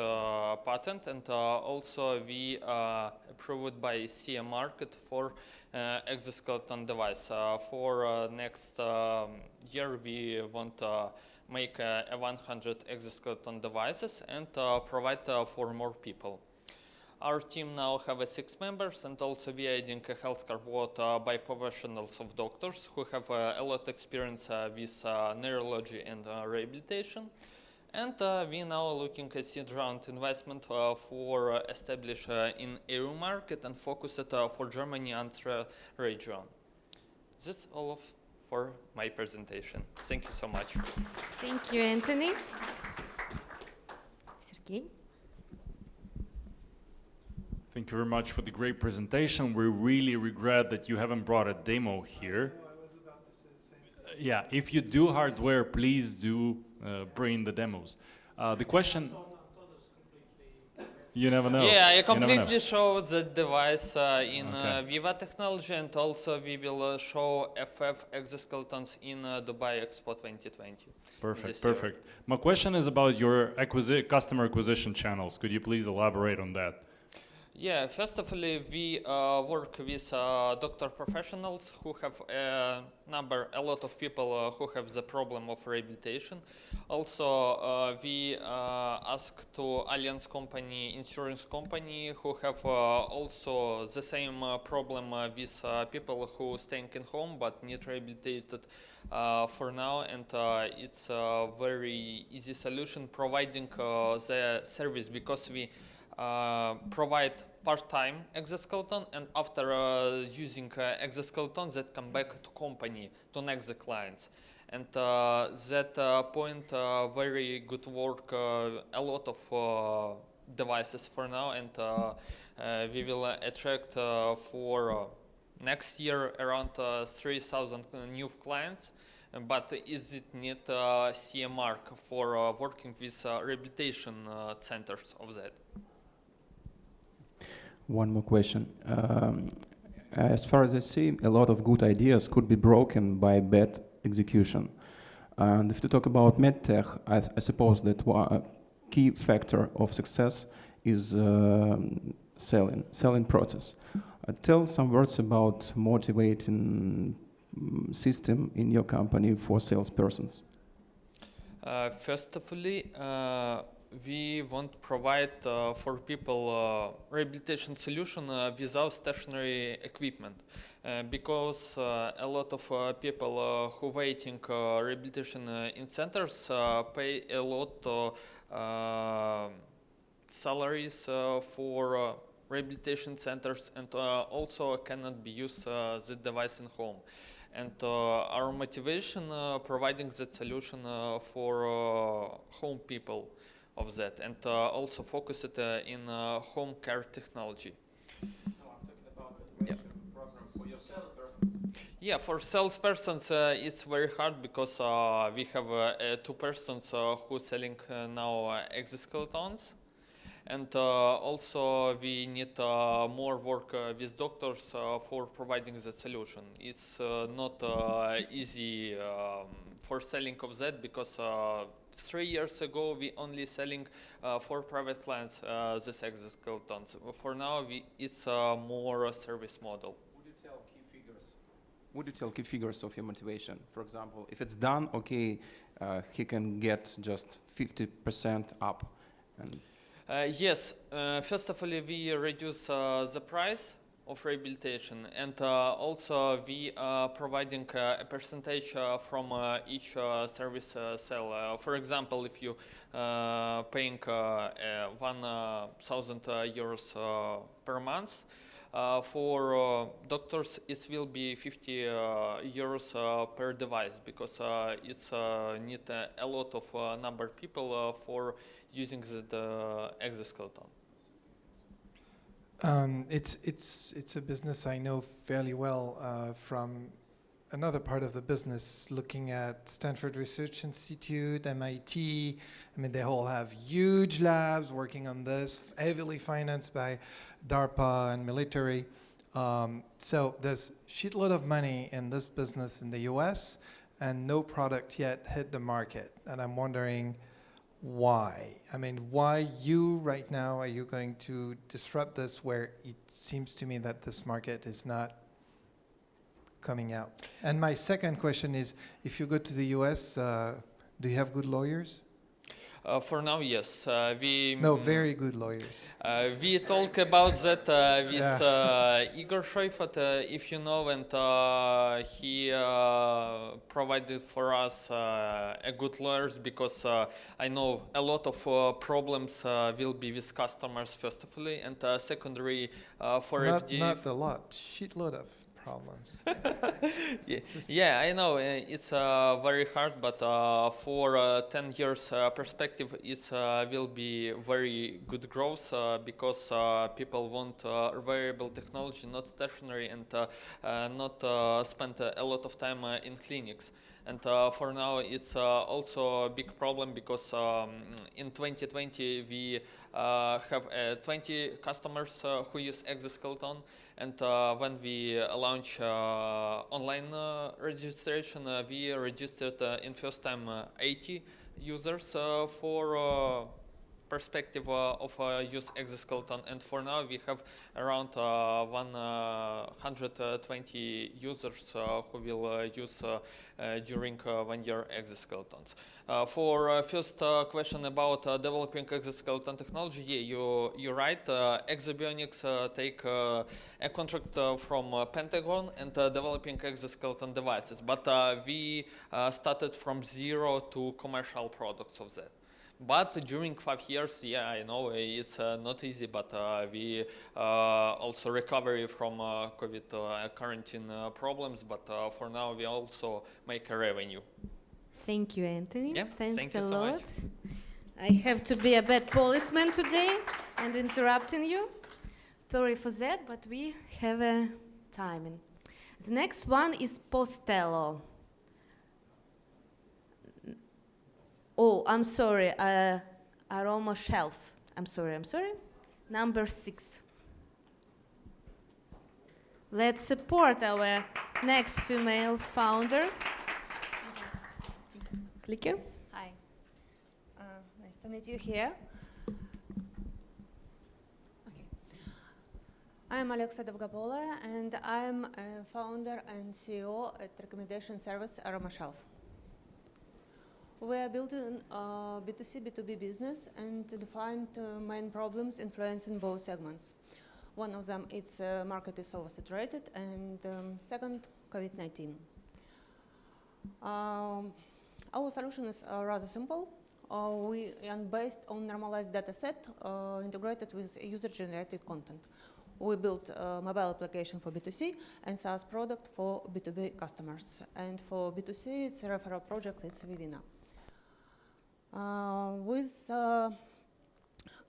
patent, and also we approved by CE market for exoskeleton device. For next year we want to make 100 exoskeleton devices and provide for more people. Our team now have 6 members, and also we are adding a healthcare board by professionals of doctors who have a lot of experience with neurology and rehabilitation. And we now looking at seed round investment for establish in EU market and focus it for Germany and region. This all for my presentation. Thank you so much. Thank you, Anthony. Sergey. Thank you very much for the great presentation. We really regret that you haven't brought a demo here. Yeah, if you do hardware, please do bring the demos. The question, you never know. Yeah, I completely show the device in Viva technology, and also we will show FF exoskeletons in Dubai Expo 2020. Perfect, perfect. My question is about your customer acquisition channels. Could you please elaborate on that? Yeah, first of all, we work with doctor professionals who have a lot of people who have the problem of rehabilitation. Also, we ask to alliance company, insurance company who have also the same problem with people who staying in home but need rehabilitated for now, and it's a very easy solution providing the service, because we provide part-time exoskeleton, and after using exoskeleton that come back to company to next clients, and that point very good work a lot of devices for now, and we will attract for next year around 3,000 new clients. But is it need CE mark for working with rehabilitation centers of that? One more question. As far as I see, a lot of good ideas could be broken by bad execution. And if you talk about medtech, I suppose that one key factor of success is selling process. Tell some words about motivating system in your company for salespersons. First of all, we want to provide for people rehabilitation solution without stationary equipment, because a lot of people who waiting rehabilitation in centers pay a lot salaries for rehabilitation centers, and also cannot be used the device in home. And our motivation providing that solution for home people of that, and also focus it in home care technology. No, I'm talking about the program for your salespersons. Yeah, for salespersons, it's very hard because we have 2 persons who selling now exoskeletons. And also we need more work with doctors for providing the solution. It's not easy for selling of that because 3 years ago we only selling for private clients this exoskeletons. For now it's more a service model. Would you tell key figures of your motivation? For example, if it's done, okay, he can get just 50% up. And Yes, first of all, we reduce the price of rehabilitation, and also we are providing a percentage from each service sale. For example, if you paying 1,000 euros per month, for doctors it will be 50 euros per device because it's need a lot of number of people for using the exoskeleton. It's a business I know fairly well from another part of the business, looking at Stanford Research Institute, MIT. I mean, they all have huge labs working on this, heavily financed by DARPA and military. So there's a shitload of money in this business in the US, and no product yet hit the market. And I'm wondering, why? I mean, why you right now are you going to disrupt this where it seems to me that this market is not coming out? And my second question is, if you go to the US, do you have good lawyers? For now, yes. Very good lawyers. We talk about that with Igor Shoifat, if you know, and he provided for us a good lawyers because I know a lot of problems will be with customers, first of all, and secondary for FD. Not a lot, shitload of problems. Yeah, I know it's very hard, but for 10 years perspective, it will be very good growth because people want variable technology, not stationary, and not spend a lot of time in clinics. And for now, it's also a big problem because in 2020 we have 20 customers who use exoskeleton. And when we launch online registration, we registered in first time 80 users for perspective of use exoskeleton. And for now, we have around 120 users who will use during 1 year exoskeletons. For first question about developing exoskeleton technology, yeah, you're right. Exobionics take a contract from Pentagon and developing exoskeleton devices, but we started from zero to commercial products of that. But during 5 years, yeah, I know it's not easy, but we also recovery from COVID quarantine problems, but for now we also make a revenue. Thank you, Anthony. Yeah, Thanks thank you a so lot. much. I have to be a bad policeman today and interrupting you. Sorry for that, but we have a timing. The next one is Postello. Oh, I'm sorry, Aromoshelf. I'm sorry. Number 6. Let's support our next female founder. Clicker. Hi. Nice to meet you here. Okay. I'm Alexa Довгопола, and I'm a founder and CEO at recommendation service Aromoshelf. We are building a B2C, B2B business and defined main problems influencing both segments. One of them is market is oversaturated, and second, COVID-19. Our solution is rather simple. We are based on normalized data set integrated with user-generated content. We built a mobile application for B2C and SaaS product for B2B customers. And for B2C, it's a referral project, it's Vivina. With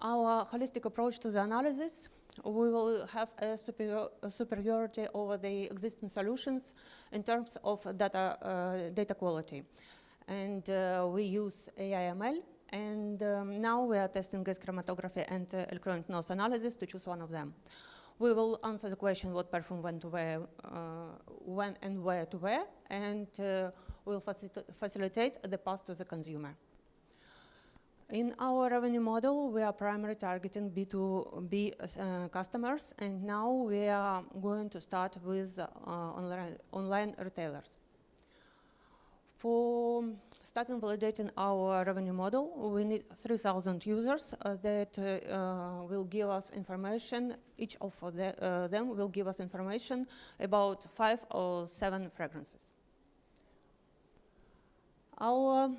our holistic approach to the analysis, we will have a superiority over the existing solutions in terms of data quality. And we use AI/ML, and now we are testing gas chromatography and electronic nose analysis to choose one of them. We will answer the question what perfume went to where, when and where to wear, and we'll facilitate the path to the consumer. In our revenue model, we are primarily targeting B2B customers, and now we are going to start with online retailers. For starting validating our revenue model, we need 3,000 users that will give us information. Each of them will give us information about 5 or 7 fragrances. Our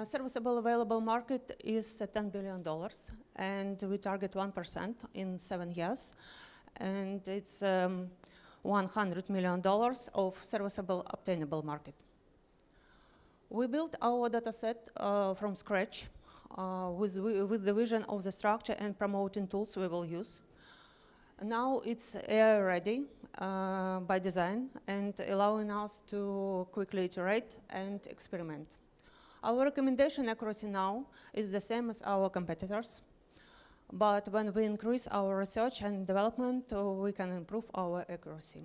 serviceable available market is $10 billion, and we target 1% in 7 years, and it's $100 million of serviceable obtainable market. We built our data set from scratch with the vision of the structure and promoting tools we will use. Now it's AI ready by design and allowing us to quickly iterate and experiment. Our recommendation accuracy now is the same as our competitors, but when we increase our research and development, we can improve our accuracy.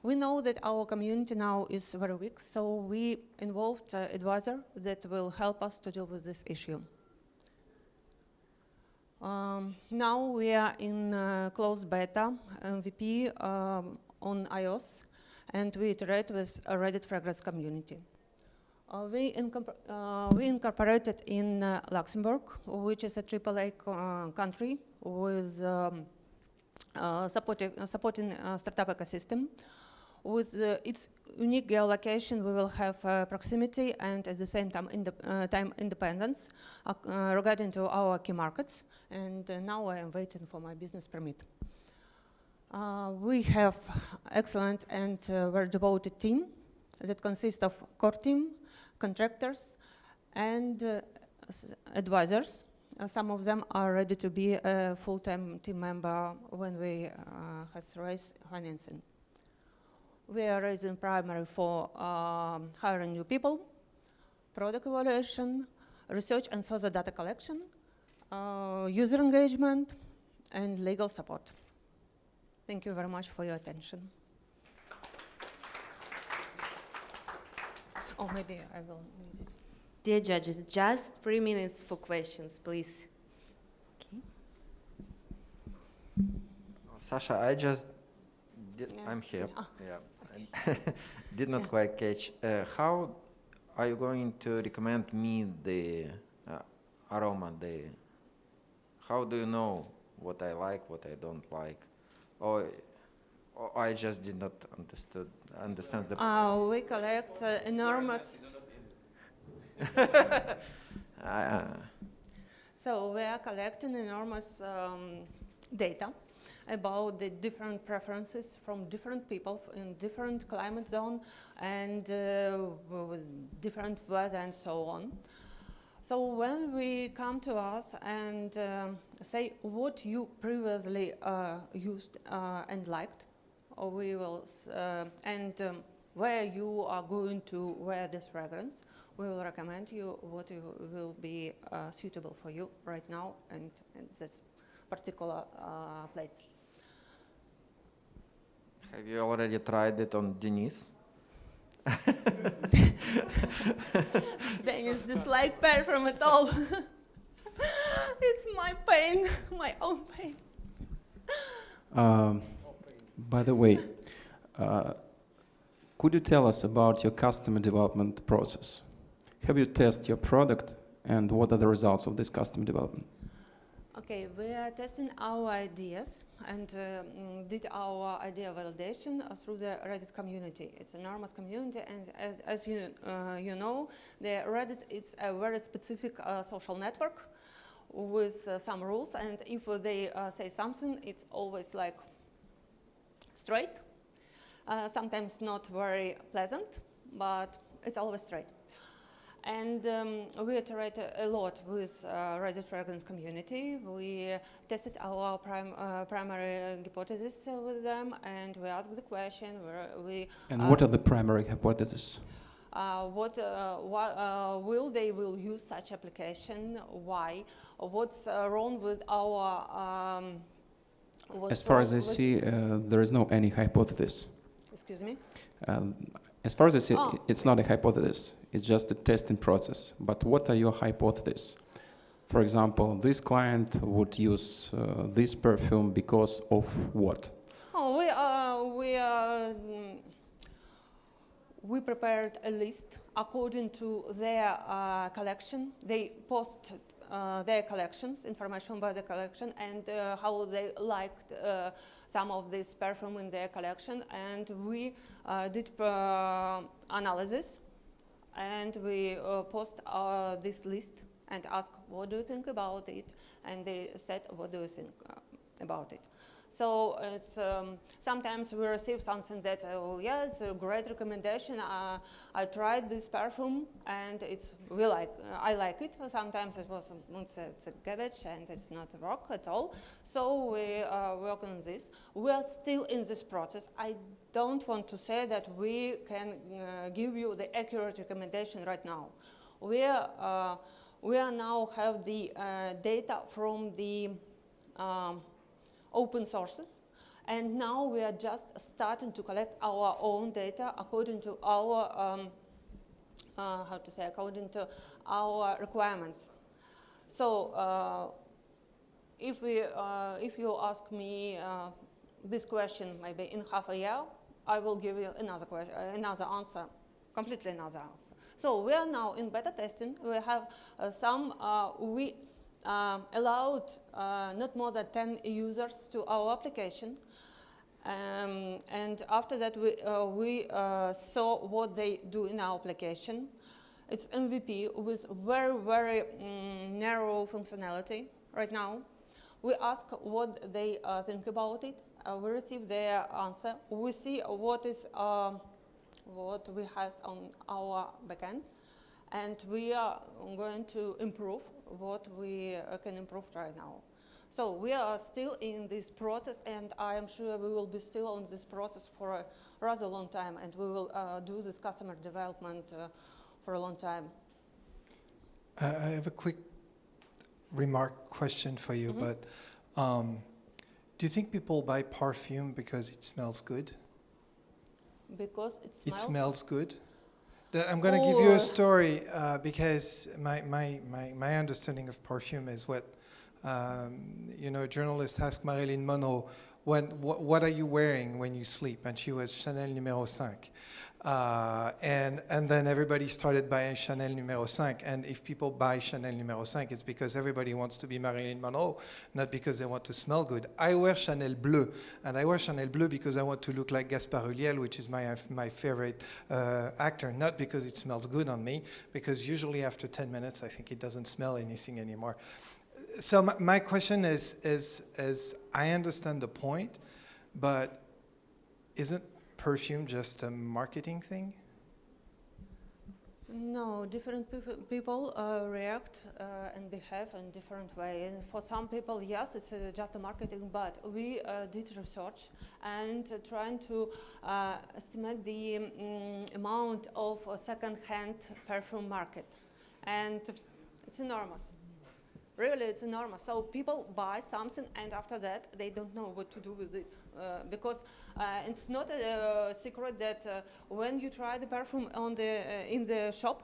We know that our community now is very weak, so we involved an advisor that will help us to deal with this issue. Now we are in closed beta MVP on iOS, and we iterate with a Reddit fragrance community. We incorporated in Luxembourg, which is a AAA country with supporting startup ecosystem. With its unique geolocation, we will have proximity and at the same time, independence regarding to our key markets. And now I am waiting for my business permit. We have excellent and very devoted team that consists of core team, contractors, and advisors. Some of them are ready to be a full-time team member when we has raised financing. We are raising primary for hiring new people, product evaluation, research and further data collection, user engagement, and legal support. Thank you very much for your attention. Oh, maybe I will need it. Dear judges, just 3 minutes for questions, please. Okay. Sasha, I'm here. Yeah, I did not quite catch. How are you going to recommend me the aroma? How do you know what I like, what I don't like? Or I just did not understand the. We collect enormous. So we are collecting enormous data about the different preferences from different people in different climate zone and with different weather and so on. So when we come to us and say what you previously used and liked, or we will where you are going to wear this fragrance, we will recommend you what will be suitable for you right now and in this particular place. Have you already tried it on Denise? Denise dislike perfume at all. It's my pain, my own pain. By the way, could you tell us about your customer development process? Have you tested your product, and what are the results of this customer development? Okay, we are testing our ideas and did our idea validation through the Reddit community. It's an enormous community, and as you know, the Reddit is a very specific social network with some rules, and if they say something, it's always like straight. Sometimes not very pleasant, but it's always straight. And we iterate a lot with Reddit fragrance community. We tested our primary hypothesis with them, and we asked the question where we. And what are the primary hypotheses? What will use such application? Why? What's wrong with our? As far as I see, there is no any hypothesis. Excuse me. As far as I see, it's not a hypothesis. It's just a testing process. But what are your hypotheses? For example, this client would use this perfume because of what? Oh, we prepared a list according to their collection. They posted their collections, information about the collection, and how they liked some of this perfume in their collection. And we did analysis, and we post this list and ask, what do you think about it? And they said, what do you think about it? So it's sometimes we receive something that, oh yeah, it's a great recommendation. I tried this perfume and I like it. Sometimes it's a garbage and it's not rock at all. So we work on this. We are still in this process. I don't want to say that we can give you the accurate recommendation right now. We now have the data from the open sources, and now we are just starting to collect our own data according to our according to our requirements. So if you ask me this question maybe in half a year, I will give you another answer, completely another answer. So we are now in beta testing. We have we allowed not more than 10 users to our application, and after that we saw what they do in our application. It's MVP with very, very narrow functionality right now. We ask what they think about it. We receive their answer. We see what we have on our backend, and we are going to improve what we can improve right now. So we are still in this process, and I am sure we will be still on this process for a rather long time, and we will do this customer development for a long time. I have a quick question for you, but do you think people buy perfume because it smells good? Because it smells good? I'm going to give you a story because my understanding of perfume is what a journalist asked Marilyn Monroe, what are you wearing when you sleep? And she was Chanel numéro 5. And then everybody started buying Chanel numéro 5. And if people buy Chanel numéro 5, it's because everybody wants to be Marilyn Monroe, not because they want to smell good. I wear Chanel Bleu, and I wear Chanel Bleu because I want to look like Gaspard Ulliel, which is my favorite actor, not because it smells good on me, because usually after 10 minutes, I think it doesn't smell anything anymore. So my question is I understand the point, but isn't perfume just a marketing thing? No, different people react and behave in different way. And for some people, yes, it's just a marketing, but we did research and trying to estimate the amount of second-hand perfume market. And it's enormous. Really, it's enormous. So people buy something, and after that, they don't know what to do with it. Because it's not a secret that when you try the perfume in the shop,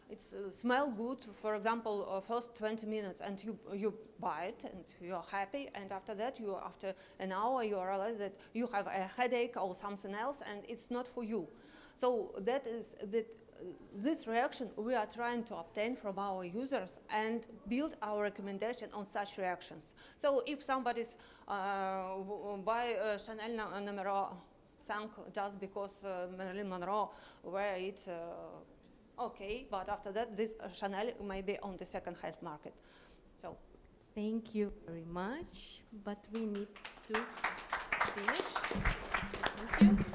it smells good, for example, first 20 minutes, and you buy it, and you're happy, and after that, after an hour, you realize that you have a headache or something else, and it's not for you. So this reaction we are trying to obtain from our users and build our recommendation on such reactions. So if somebody's buy Chanel numéro 5 just because Marilyn Monroe wear it, okay, but after that this Chanel may be on the second-hand market. So, thank you very much, but we need to finish. Thank you.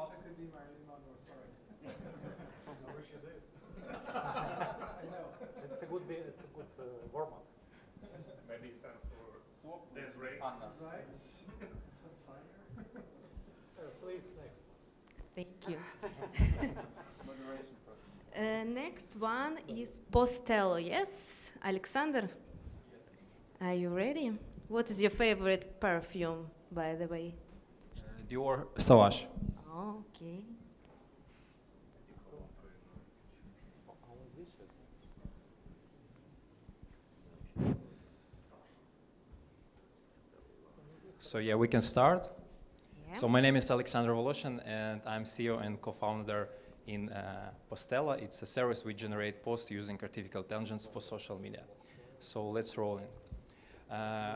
Also could be Marilyn Monroe, sorry. I wish I did. I know. It's a good warm-up. Maybe it's time for Desiree. Right? It's on fire. Please, next. Thank you. Next one is Postello, yes? Alexander? Are you ready? What is your favorite perfume, by the way? Dior Sauvage. Oh, okay. So yeah, we can start. Yeah. So my name is Alexander Voloshin, and I'm CEO and co-founder in Postello. It's a service we generate posts using artificial intelligence for social media. So let's roll in.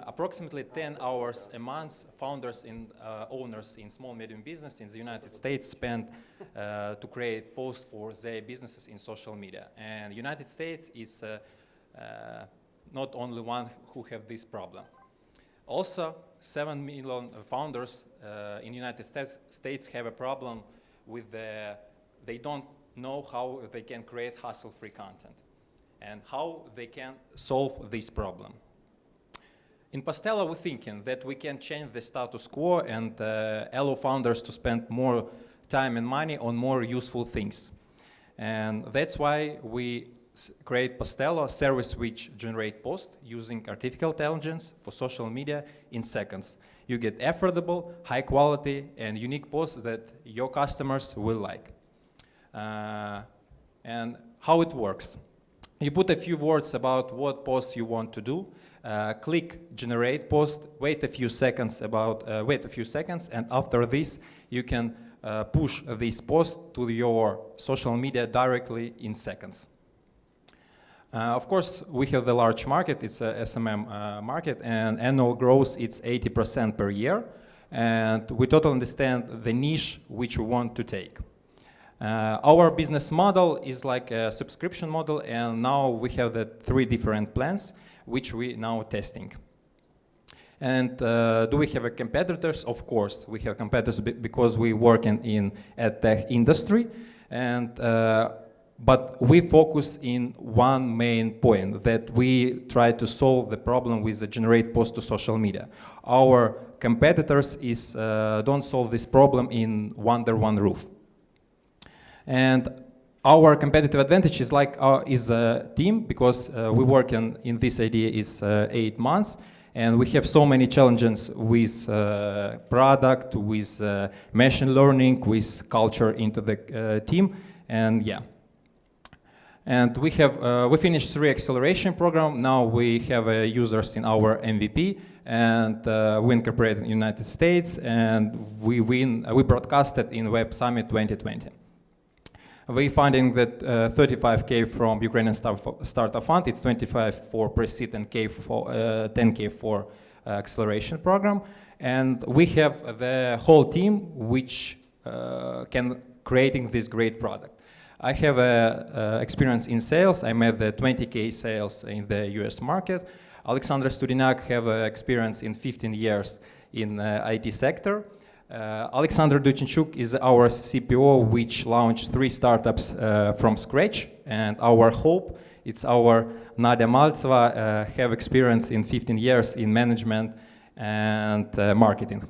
Approximately 10 hours a month, founders and owners in small medium business in the United States spend to create posts for their businesses in social media. And the United States is not only one who have this problem. Also, 7 million founders in the United States have a problem with they don't know how they can create hassle-free content and how they can solve this problem. In Postello, we're thinking that we can change the status quo and allow founders to spend more time and money on more useful things. And that's why we create Postello, a service which generate posts using artificial intelligence for social media in seconds. You get affordable, high quality, and unique posts that your customers will like. And how it works. You put a few words about what post you want to do, click generate post, wait a few seconds, and after this you can push this post to your social media directly in seconds. Of course, we have the large market, it's a SMM market, and annual growth it's 80% per year, and we totally understand the niche which we want to take. Our business model is like a subscription model, and now we have the 3 different plans which we now testing. And do we have competitors? Of course, we have competitors because we work in tech industry, and but we focus in one main point, that we try to solve the problem with the generate post to social media. Our competitors don't solve this problem under one roof. And our competitive advantage is is a team, because we work in this idea is 8 months, and we have so many challenges with product, with machine learning, with culture into the team, and yeah. And we finished 3 acceleration program. Now we have users in our MVP, and we incorporated in the United States, and we broadcasted in Web Summit 2020. We're finding that 35K from Ukrainian Startup Fund, it's 25 for pre-seed and 10K for acceleration program. And we have the whole team which can creating this great product. I have experience in sales. I made the 20K sales in the US market. Alexander Studeniak have experience in 15 years in IT sector. Alexander Duchenchuk is our CPO, which launched 3 startups from scratch. And our hope, it's our Nadia Maltseva, have experience in 15 years in management and marketing.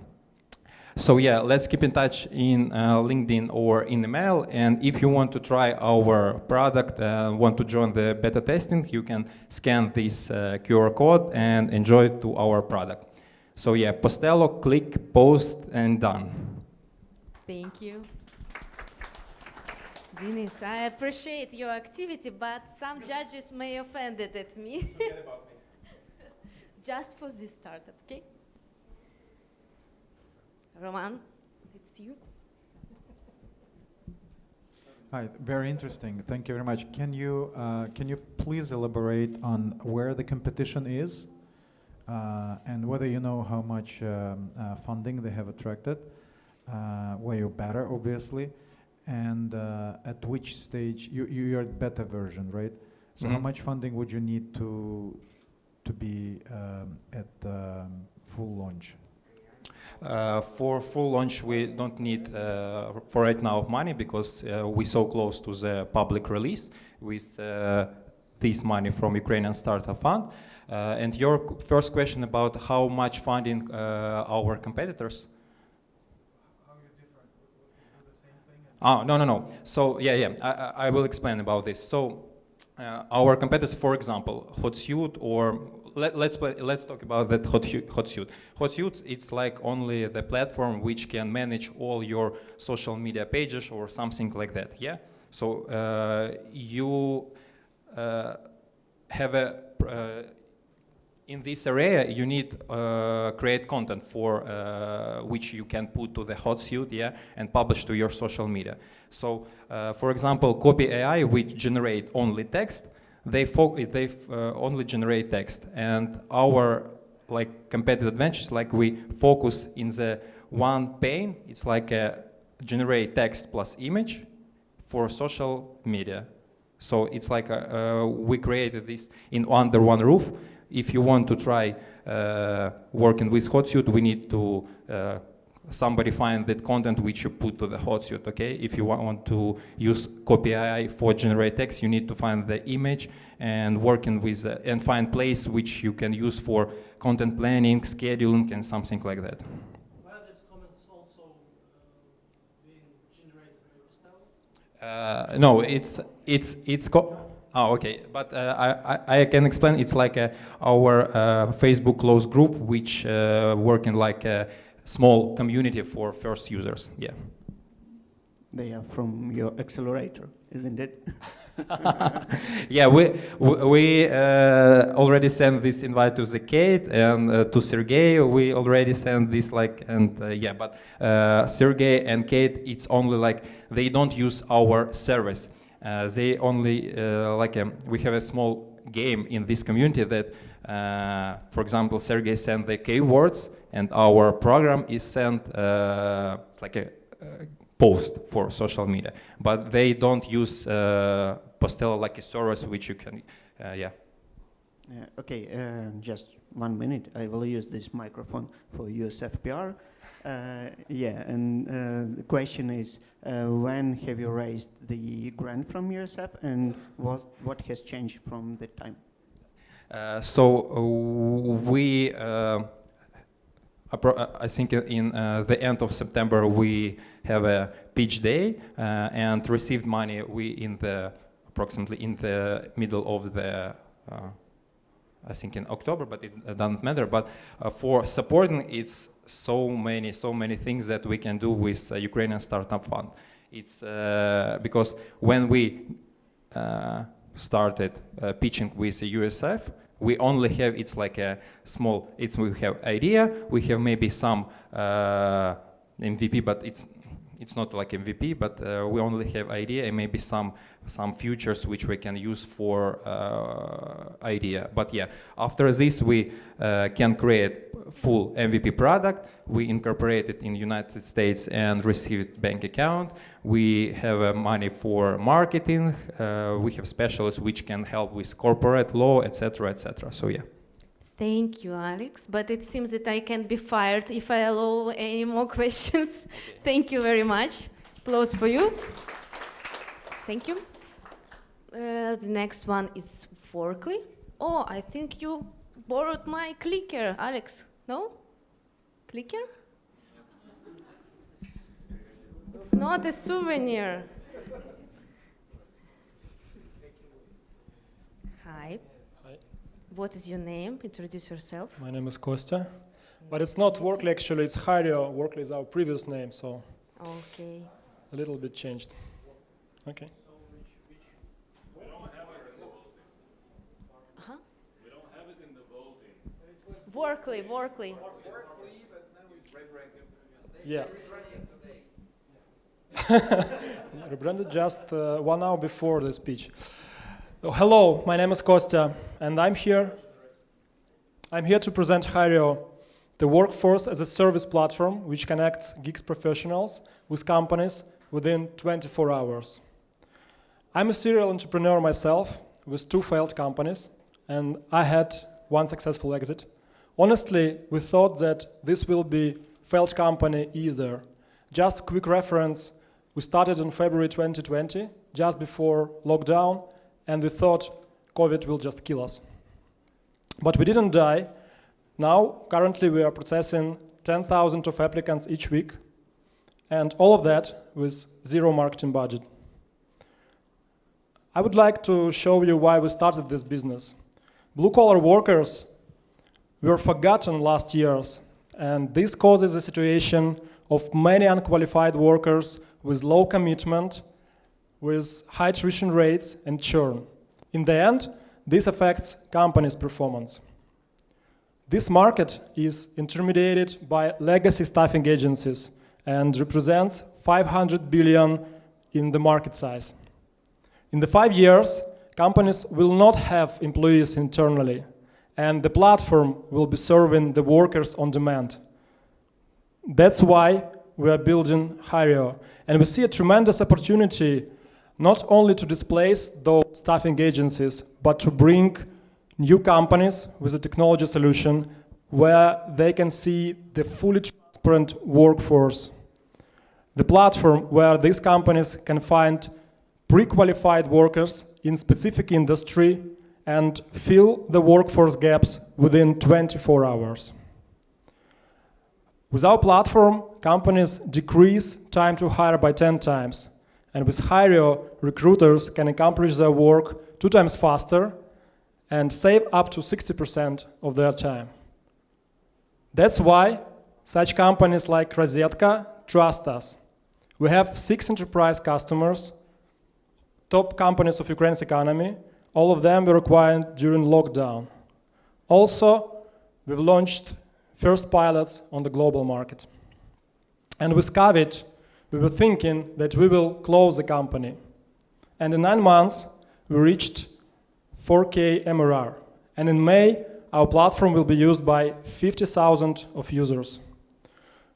So yeah, let's keep in touch in LinkedIn or in email. And if you want to try our product, want to join the beta testing, you can scan this QR code and enjoy to our product. So yeah, Postello, click, post, and done. Thank you. Denis, I appreciate your activity, but some judges may offended at me. Forget about me. Just for this startup, okay? Roman, it's you. Hi, very interesting. Thank you very much. Can you please elaborate on where the competition is, and whether you know how much funding they have attracted, where you're better, obviously, and at which stage you're at beta version, right? So how much funding would you need to be at full launch? For full launch, we don't need for right now money because we're so close to the public release with this money from Ukrainian Startup Fund. And your first question about how much funding our competitors. Oh, no. So, I will explain about this. So, our competitors, for example, Hotsuite, or let's talk about that Hotsuite. Hotsuite, it's like only the platform which can manage all your social media pages or something like that, yeah? So, you have a... in this area, you need create content for which you can put to the Hotsuite, yeah, and publish to your social media. So, for example, Copy AI, which generate only text, they only generate text, and our competitive advantage, we focus in the one pane. It's like a generate text plus image for social media. So it's like we created this under one roof. If you want to try working with Hotsuite, we need to somebody find that content which you put to the Hotsuite, okay? If you want to use Copy AI for generate text, you need to find the image and working with and find place which you can use for content planning, scheduling, and something like that. Were these comments also being generated by Postello? No, it's oh, okay, but I can explain. It's like our Facebook closed group, which working like a small community for first users. Yeah. They are from your accelerator, isn't it? Yeah, we already sent this invite to the Kate and to Sergey. We already sent this but Sergey and Kate, it's only like they don't use our service. They only we have a small game in this community that, for example, Sergey sent the keywords, and our program is sent like a post for social media. But they don't use Postello like a service which you can, Okay, just 1 minute. I will use this microphone for USFPR. The question is, when have you raised the grant from USF, and what has changed from that time? We, I think in the end of September, we have a pitch day and received money. Approximately in the middle of the I think in October, but it doesn't matter. But for supporting, it's so many things that we can do with Ukrainian Startup Fund. It's because when we started pitching with USF, we only have, it's like a small, we have idea, we have maybe some MVP, but it's not like MVP, but we only have idea and maybe some features which we can use for idea. But yeah, after this we can create full MVP product. We incorporate it in United States and receive bank account. We have money for marketing. We have specialists which can help with corporate law, etc., etc. So yeah. Thank you, Alex. But it seems that I can't be fired if I allow any more questions. Thank you very much. Applause for you. Thank you. The next one is Forkly. Oh, I think you borrowed my clicker, Alex. No? Clicker? It's not a souvenir. Hi. What is your name? Introduce yourself. My name is Kostya, but it's not Workly actually, it's Hirio. Workly is our previous name, so okay. A little bit changed. Okay. We don't have it in the voting. Uh-huh. We don't have it in the voting. Workly. Yeah. Rebranded just 1 hour before the speech. Oh, hello, my name is Kostya, and I'm here to present Hirio, the workforce as a service platform which connects gigs professionals with companies within 24 hours. I'm a serial entrepreneur myself with 2 failed companies, and I had 1 successful exit. Honestly, we thought that this will be failed company either. Just a quick reference, we started in February 2020, just before lockdown, and we thought COVID will just kill us. But we didn't die. Now, currently we are processing 10,000 of applicants each week, and all of that with zero marketing budget. I would like to show you why we started this business. Blue-collar workers were forgotten last years, and this causes a situation of many unqualified workers with low commitment, with high attrition rates and churn. In the end, this affects companies' performance. This market is intermediated by legacy staffing agencies and represents 500 billion in the market size. In the 5 years, companies will not have employees internally, and the platform will be serving the workers on demand. That's why we are building Hirio, and we see a tremendous opportunity not only to displace those staffing agencies, but to bring new companies with a technology solution where they can see the fully transparent workforce. The platform where these companies can find pre-qualified workers in specific industry and fill the workforce gaps within 24 hours. With our platform, companies decrease time to hire by 10 times. And with Hirio, recruiters can accomplish their work 2 times faster and save up to 60% of their time. That's why such companies like Rosetka trust us. We have 6 enterprise customers, top companies of Ukraine's economy. All of them were acquired during lockdown. Also, we've launched first pilots on the global market. And with COVID, we were thinking that we will close the company. And in 9 months, we reached 4K MRR. And in May, our platform will be used by 50,000 of users.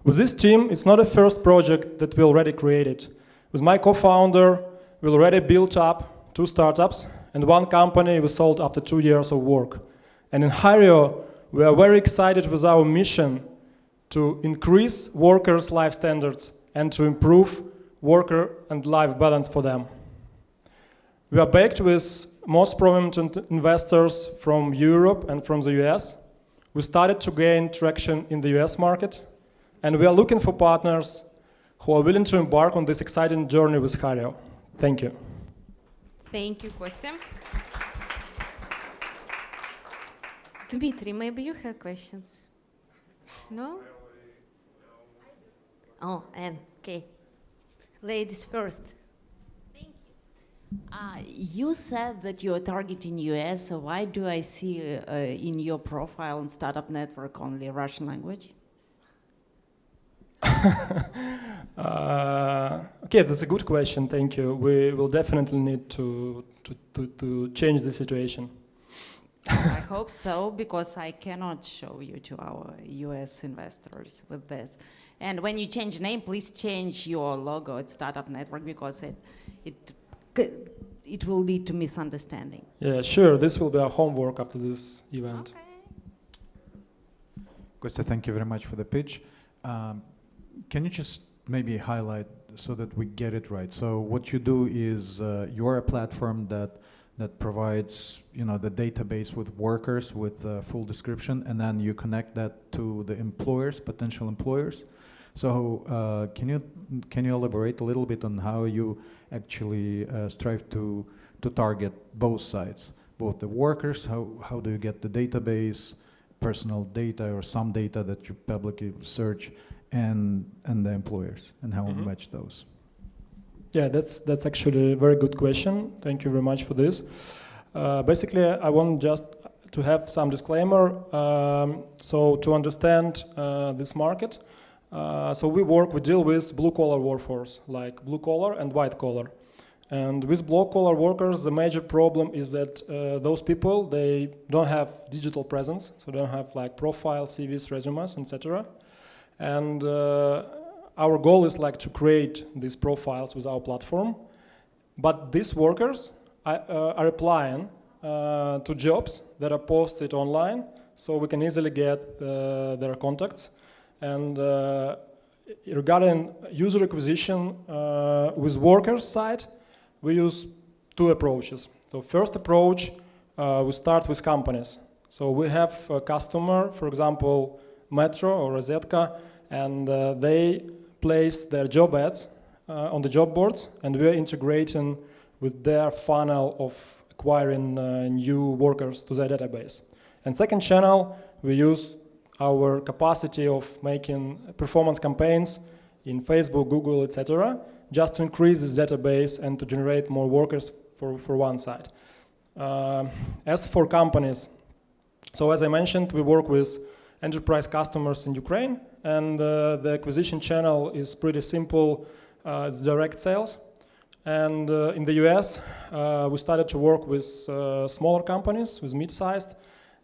With this team, it's not a first project that we already created. With my co-founder, we already built up 2 startups, and 1 company we sold after 2 years of work. And in Hirio, we are very excited with our mission to increase workers' life standards and to improve worker and life balance for them. We are backed with most prominent investors from Europe and from the US. We started to gain traction in the US market, and we are looking for partners who are willing to embark on this exciting journey with Hirio. Thank you. Thank you, Kostya. Dmitry, maybe you have questions? No? Oh, Anne, okay. Ladies first. You said that you're targeting US, so why do I see in your profile and startup network only Russian language? Okay, that's a good question, thank you. We will definitely need to change the situation. I hope so, because I cannot show you to our US investors with this. And when you change name, please change your logo at Startup Network, because it will lead to misunderstanding. Yeah, sure. This will be our homework after this event. Okay. Kostya, thank you very much for the pitch. Can you just maybe highlight so that we get it right? So what you do is you're a platform that provides, you know, the database with workers with full description, and then you connect that to the employers, potential employers. So can you elaborate a little bit on how you actually strive to target both sides, both the workers, how do you get the database, personal data or some data that you publicly search, and the employers, and how you match those? Yeah, that's actually a very good question. Thank you very much for this. Basically, I want just to have some disclaimer. So to understand this market, so we deal with blue-collar workforce, like blue-collar and white-collar. And with blue-collar workers, the major problem is that those people, they don't have digital presence, so they don't have like profile, CVs, resumes, etc. And our goal is like to create these profiles with our platform. But these workers are applying to jobs that are posted online, so we can easily get their contacts. And regarding user acquisition with workers side, we use two approaches. So first approach, we start with companies. So we have a customer, for example, Metro or Rosetka, and they place their job ads on the job boards, and we are integrating with their funnel of acquiring new workers to their database. And second channel, we use our capacity of making performance campaigns in Facebook, Google, etc., just to increase this database and to generate more workers for one side. As for companies, so as I mentioned, we work with enterprise customers in Ukraine, and the acquisition channel is pretty simple. It's direct sales. And in the US, we started to work with smaller companies, with mid-sized,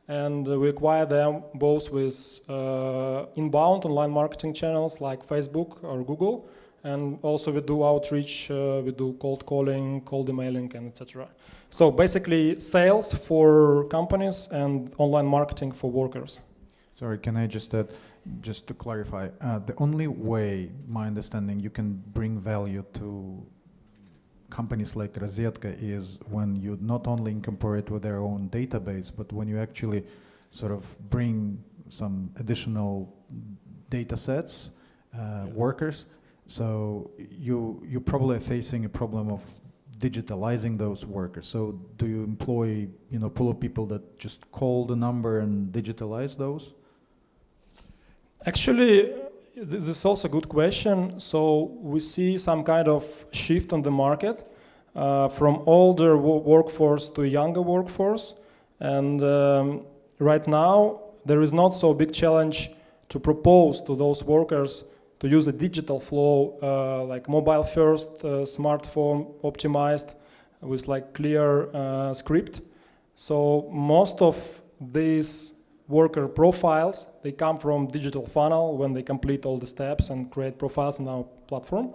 and we acquire them both with inbound online marketing channels like Facebook or Google, and also we do outreach, we do cold calling, cold emailing, and etc. So basically sales for companies and online marketing for workers. Sorry, can I just add, just to clarify, the only way, my understanding, you can bring value to companies like Rosetka is when you not only incorporate with their own database, but when you actually sort of bring some additional data sets, workers. So you probably are facing a problem of digitalizing those workers. So do you employ, pool of people that just call the number and digitalize those? Actually, this is also a good question. So we see some kind of shift on the market from older workforce to younger workforce. And right now, there is not so big challenge to propose to those workers to use a digital flow, like mobile first, smartphone optimized with like clear script. So most of these worker profiles, they come from digital funnel when they complete all the steps and create profiles in our platform.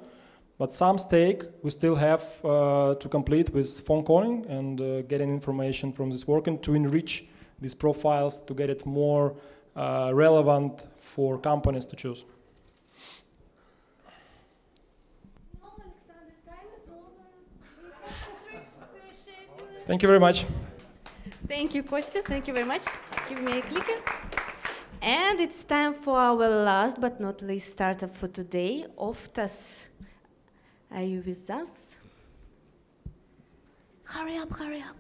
But some stake we still have to complete with phone calling and getting information from this worker to enrich these profiles to get it more relevant for companies to choose. Thank you very much. Thank you, Kostya. Thank you very much. Give me a clicker. And it's time for our last but not least startup for today, Ophtas. Are you with us? Hurry up, hurry up.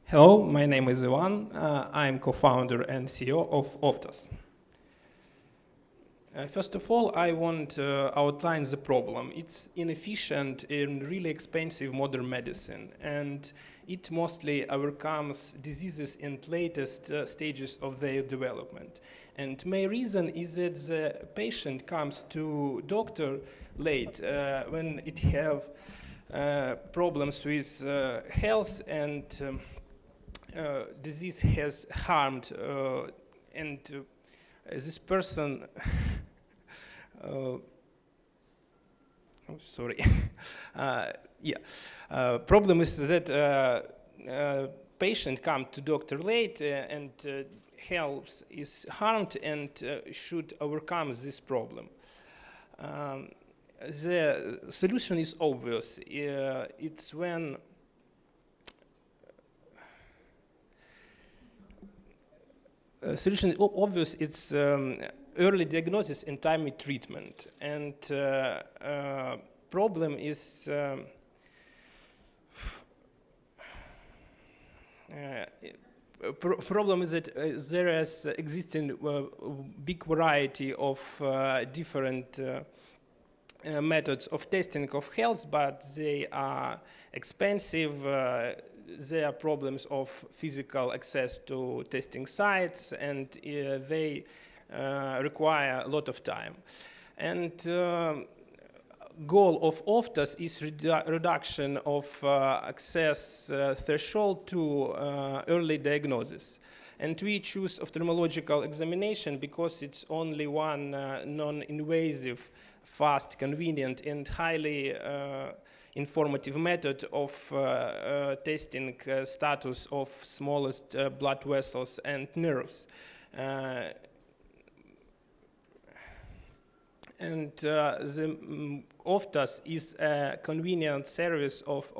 Hello, my name is Ivan. I'm co-founder and CEO of Ophtas. First of all, I want to outline the problem. It's inefficient and really expensive modern medicine, and it mostly overcomes diseases in latest stages of their development. And main reason is that the patient comes to doctor late when it have problems with health and disease has harmed and this person I'm sorry problem is that patient come to doctor late and health is harmed and should overcome this problem. The solution is obvious. It's when solution is obvious. It's early diagnosis and timely treatment. And problem is problem is that there is existing big variety of different methods of testing of health, but they are expensive. There are problems of physical access to testing sites, and they require a lot of time. And goal of Ophtas is reduction of access threshold to early diagnosis. And we choose ophthalmological examination because it's only one non-invasive fast, convenient, and highly informative method of testing status of smallest blood vessels and nerves. And the Ophtas is a convenient service of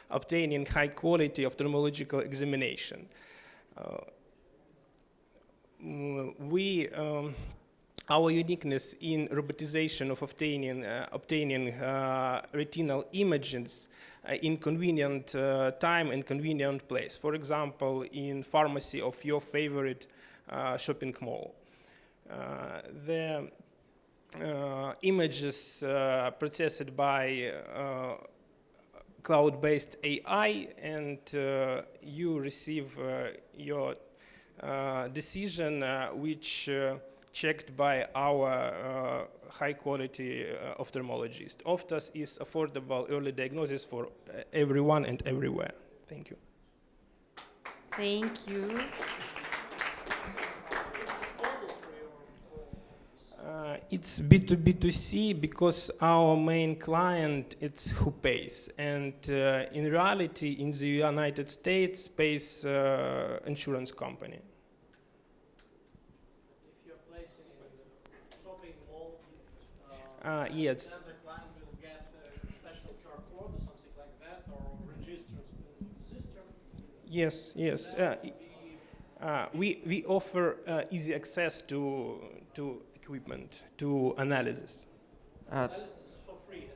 obtaining high quality ophthalmological examination. Our uniqueness in robotization of obtaining retinal images in convenient time and convenient place. For example, in pharmacy of your favorite shopping mall. The images processed by cloud-based AI, and you receive your decision which checked by our high-quality ophthalmologist. Ophtas is affordable early diagnosis for everyone and everywhere. Thank you. Thank you. It's B2B2C because our main client is who pays, and in reality, in the United States, pays insurance company. If you're placing in the shopping mall, Yes. then the client will get a special QR code or something like that, or registers in the system. Yes, yes. We offer easy access to equipment, to analysis. Analysis for free,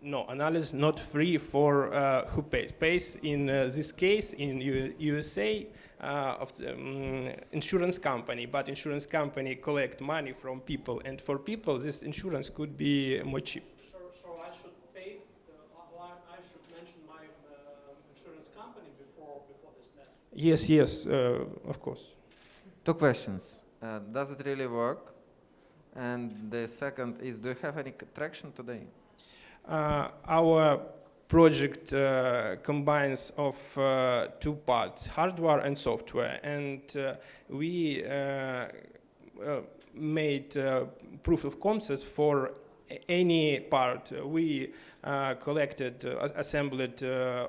No, analysis not free for who pays. Pays in this case in USA of the insurance company, but insurance company collect money from people, and for people this insurance could be more cheap. So I should pay, I should mention my insurance company before this test. Yes, yes, of course. 2 questions. Does it really work? And the second is, do you have any traction today? Our project combines of 2 parts, hardware and software, and we made proof of concept for any part. We collected, assembled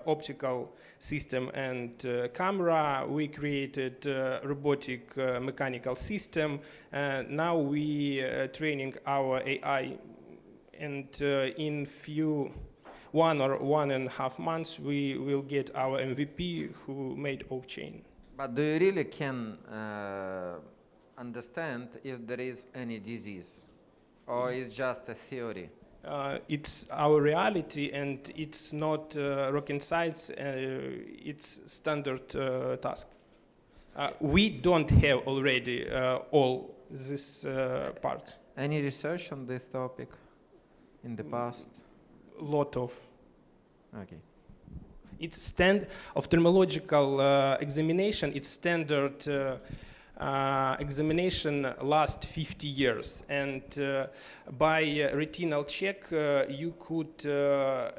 optical system and camera. We created robotic mechanical system. Now we training our AI, and in 1 or 1.5 months we will get our MVP who made off-chain. But do you really can understand if there is any disease, or it's just a theory? It's our reality, and it's not rocket science. It's standard task. We don't have already all this part. Any research on this topic in the past? Lot of. Okay. It's ophthalmological examination. It's standard examination last 50 years, and by retinal check you could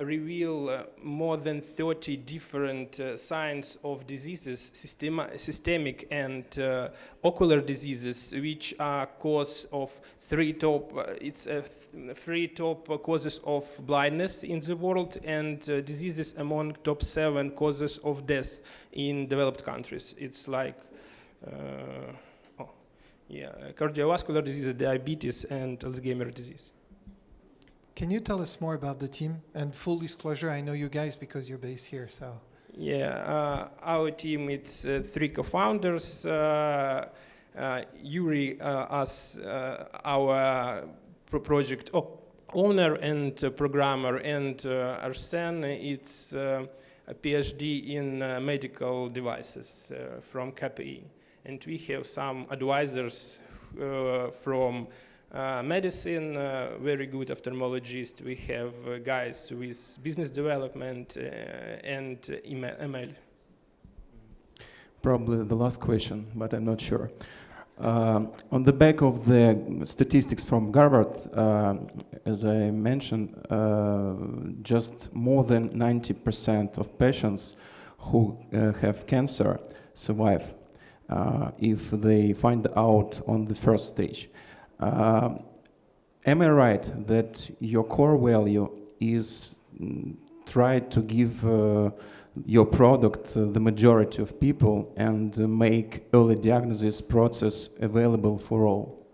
reveal more than 30 different signs of diseases, systemic and ocular diseases, which are cause of 3 top causes of blindness in the world, and diseases among top 7 causes of death in developed countries. It's like cardiovascular disease, diabetes, and Alzheimer's disease. Can you tell us more about the team? And full disclosure, I know you guys because you're based here, so. Yeah, our team, it's 3 co-founders. Yuri as our project owner and programmer, and Arsen, it's a PhD in medical devices from KPI. And we have some advisors from medicine, very good ophthalmologists. We have guys with business development and ML. Probably the last question, but I'm not sure. On the back of the statistics from Zaarbird, as I mentioned, just more than 90% of patients who have cancer survive if they find out on the first stage. Am I right that your core value is try to give your product the majority of people and make early diagnosis process available for all?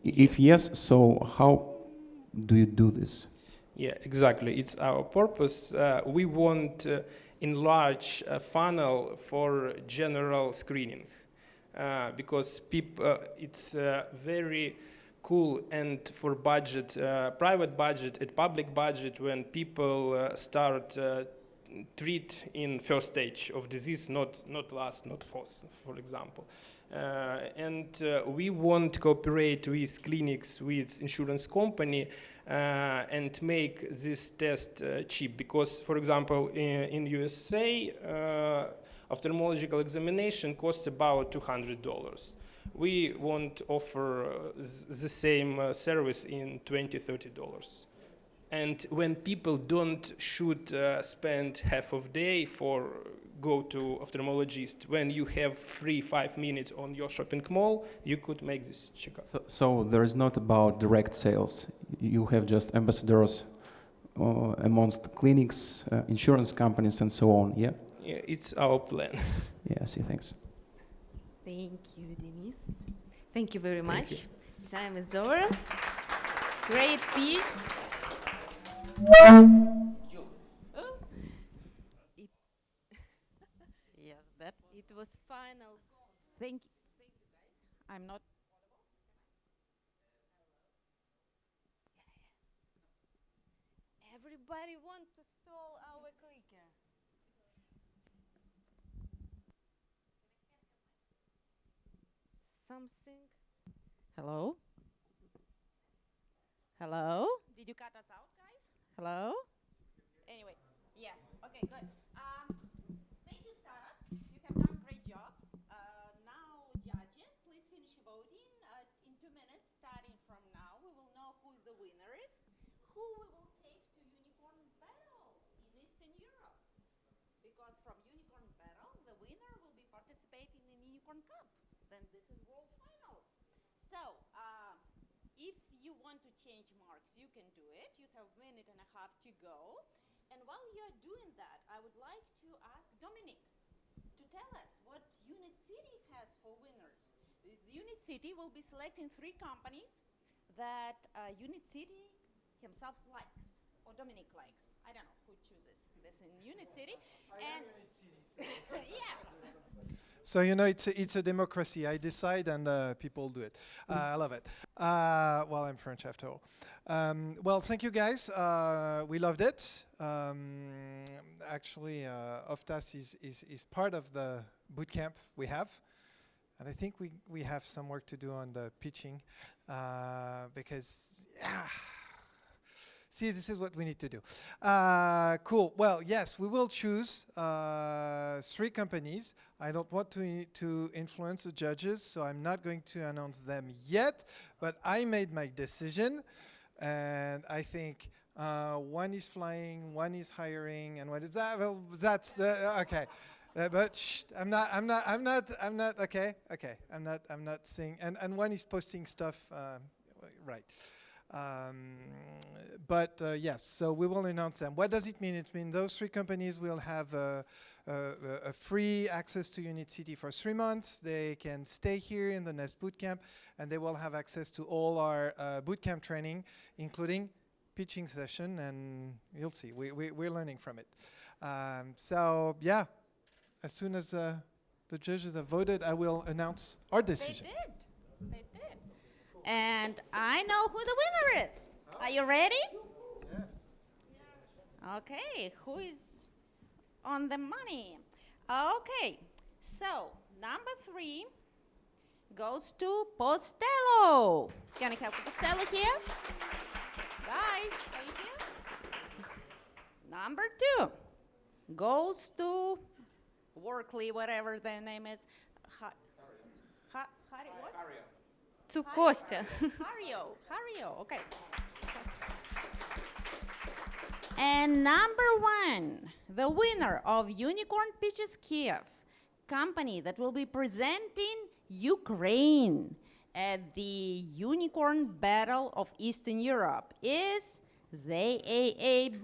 If yes, so how do you do this? Yeah, exactly. It's our purpose. We want enlarge a funnel for general screening because it's very cool and for budget, private budget and public budget when people start treat in first stage of disease, not last, not fourth, for example. And we want to cooperate with clinics, with insurance company, and make this test cheap. Because, for example, in USA, ophthalmological examination costs about $200. We want to offer the same service in $20–30. And when people should spend half of day for go to ophthalmologist, when you have free 5 minutes on your shopping mall, you could make this checkup. So there is not about direct sales. You have just ambassadors amongst clinics, insurance companies, and so on. Yeah. Yeah, it's our plan. Yeah. See. Thanks. Thank you, Denis. Thank you very much. Time is over. Great speech. Yes, that. It was final. Thank you, guys. I'm not. Everybody want to steal our clicker. Something. Hello? Hello? Did you cut us out, guys? Hello? Anyway, yeah. Okay, good. Thank you, startups. You have done a great job. Now, judges, please finish voting. In 2 minutes, starting from now, we will know who the winner is, who we will take to Unicorn Battles in Eastern Europe. Because from Unicorn Battles, the winner will be participating in Unicorn Cup. Then this is World Finals. So, if you want to change marks, you can do it. You have 1.5 minutes to go. And while you're doing that, I would like to ask Dominic to tell us what Unit.City has for winners. Unit.City will be selecting 3 companies that Unit.City himself likes, or Dominic likes. I don't know who chooses this in Unit.City. And yeah. So it's a democracy. I decide and people do it. I love it. Well, I'm French after all. Well, thank you guys. We loved it. Actually, Ophtas is part of the bootcamp we have. And I think we have some work to do on the pitching because, see, this is what we need to do. Cool. Well, yes, we will choose 3 companies. I don't want to influence the judges, so I'm not going to announce them yet. But I made my decision, and I think one is flying, one is hiring, and what is that? Well, that's the okay. But shh, I'm not. Okay. I'm not saying. And one is posting stuff, right? But yes, so we will announce them. What does it mean? It means those 3 companies will have a free access to Unit.City for 3 months. They can stay here in the Nest Bootcamp, and they will have access to all our bootcamp training, including pitching session, and you'll see. We're learning from it. So yeah, as soon as the judges have voted, I will announce our decision. They did. And I know who the winner is. Are you ready? Yes. Okay, who is on the money? Okay, so number 3 goes to Postello. Can I have Postello here? Guys, are you here? Number 2 goes to Workley, whatever their name is. What? To Kostya. Hirio, okay. And number 1, the winner of Unicorn Pitches Kyiv, company that will be presenting Ukraine at the Unicorn Battle of Eastern Europe is Zaarbird.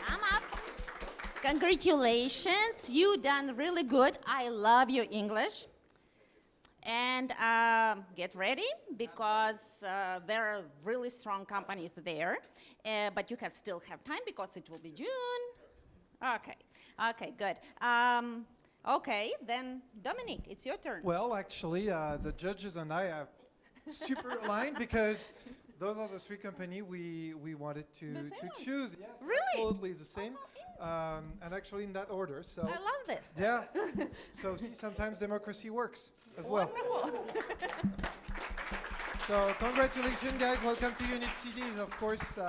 Come up. Congratulations, you done really good. I love your English. And get ready, because there are really strong companies there. But you still have time, because it will be June. Okay, good. Okay, then Dominic, it's your turn. Well, actually, the judges and I are super aligned, because those are the three companies we wanted to choose. Yes, really? Absolutely the same. And actually in that order. So I love this. Yeah. So see, sometimes democracy works as well. So congratulations, guys. Welcome to Unit.City. Of course,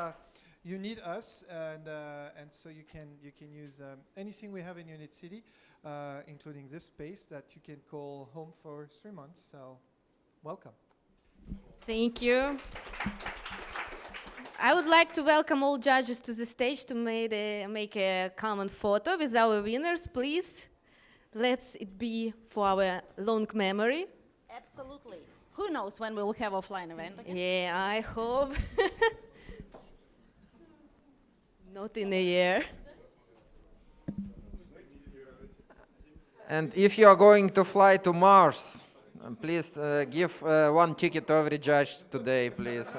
you need us, and so you can use anything we have in Unit.City, including this space that you can call home for 3 months. So welcome. Thank you. I would like to welcome all judges to the stage to make a common photo with our winners, please. Let's it be for our long memory. Absolutely. Who knows when we will have offline event again? Yeah, I hope. Not in a year. And if you are going to fly to Mars, please give one ticket to every judge today, please.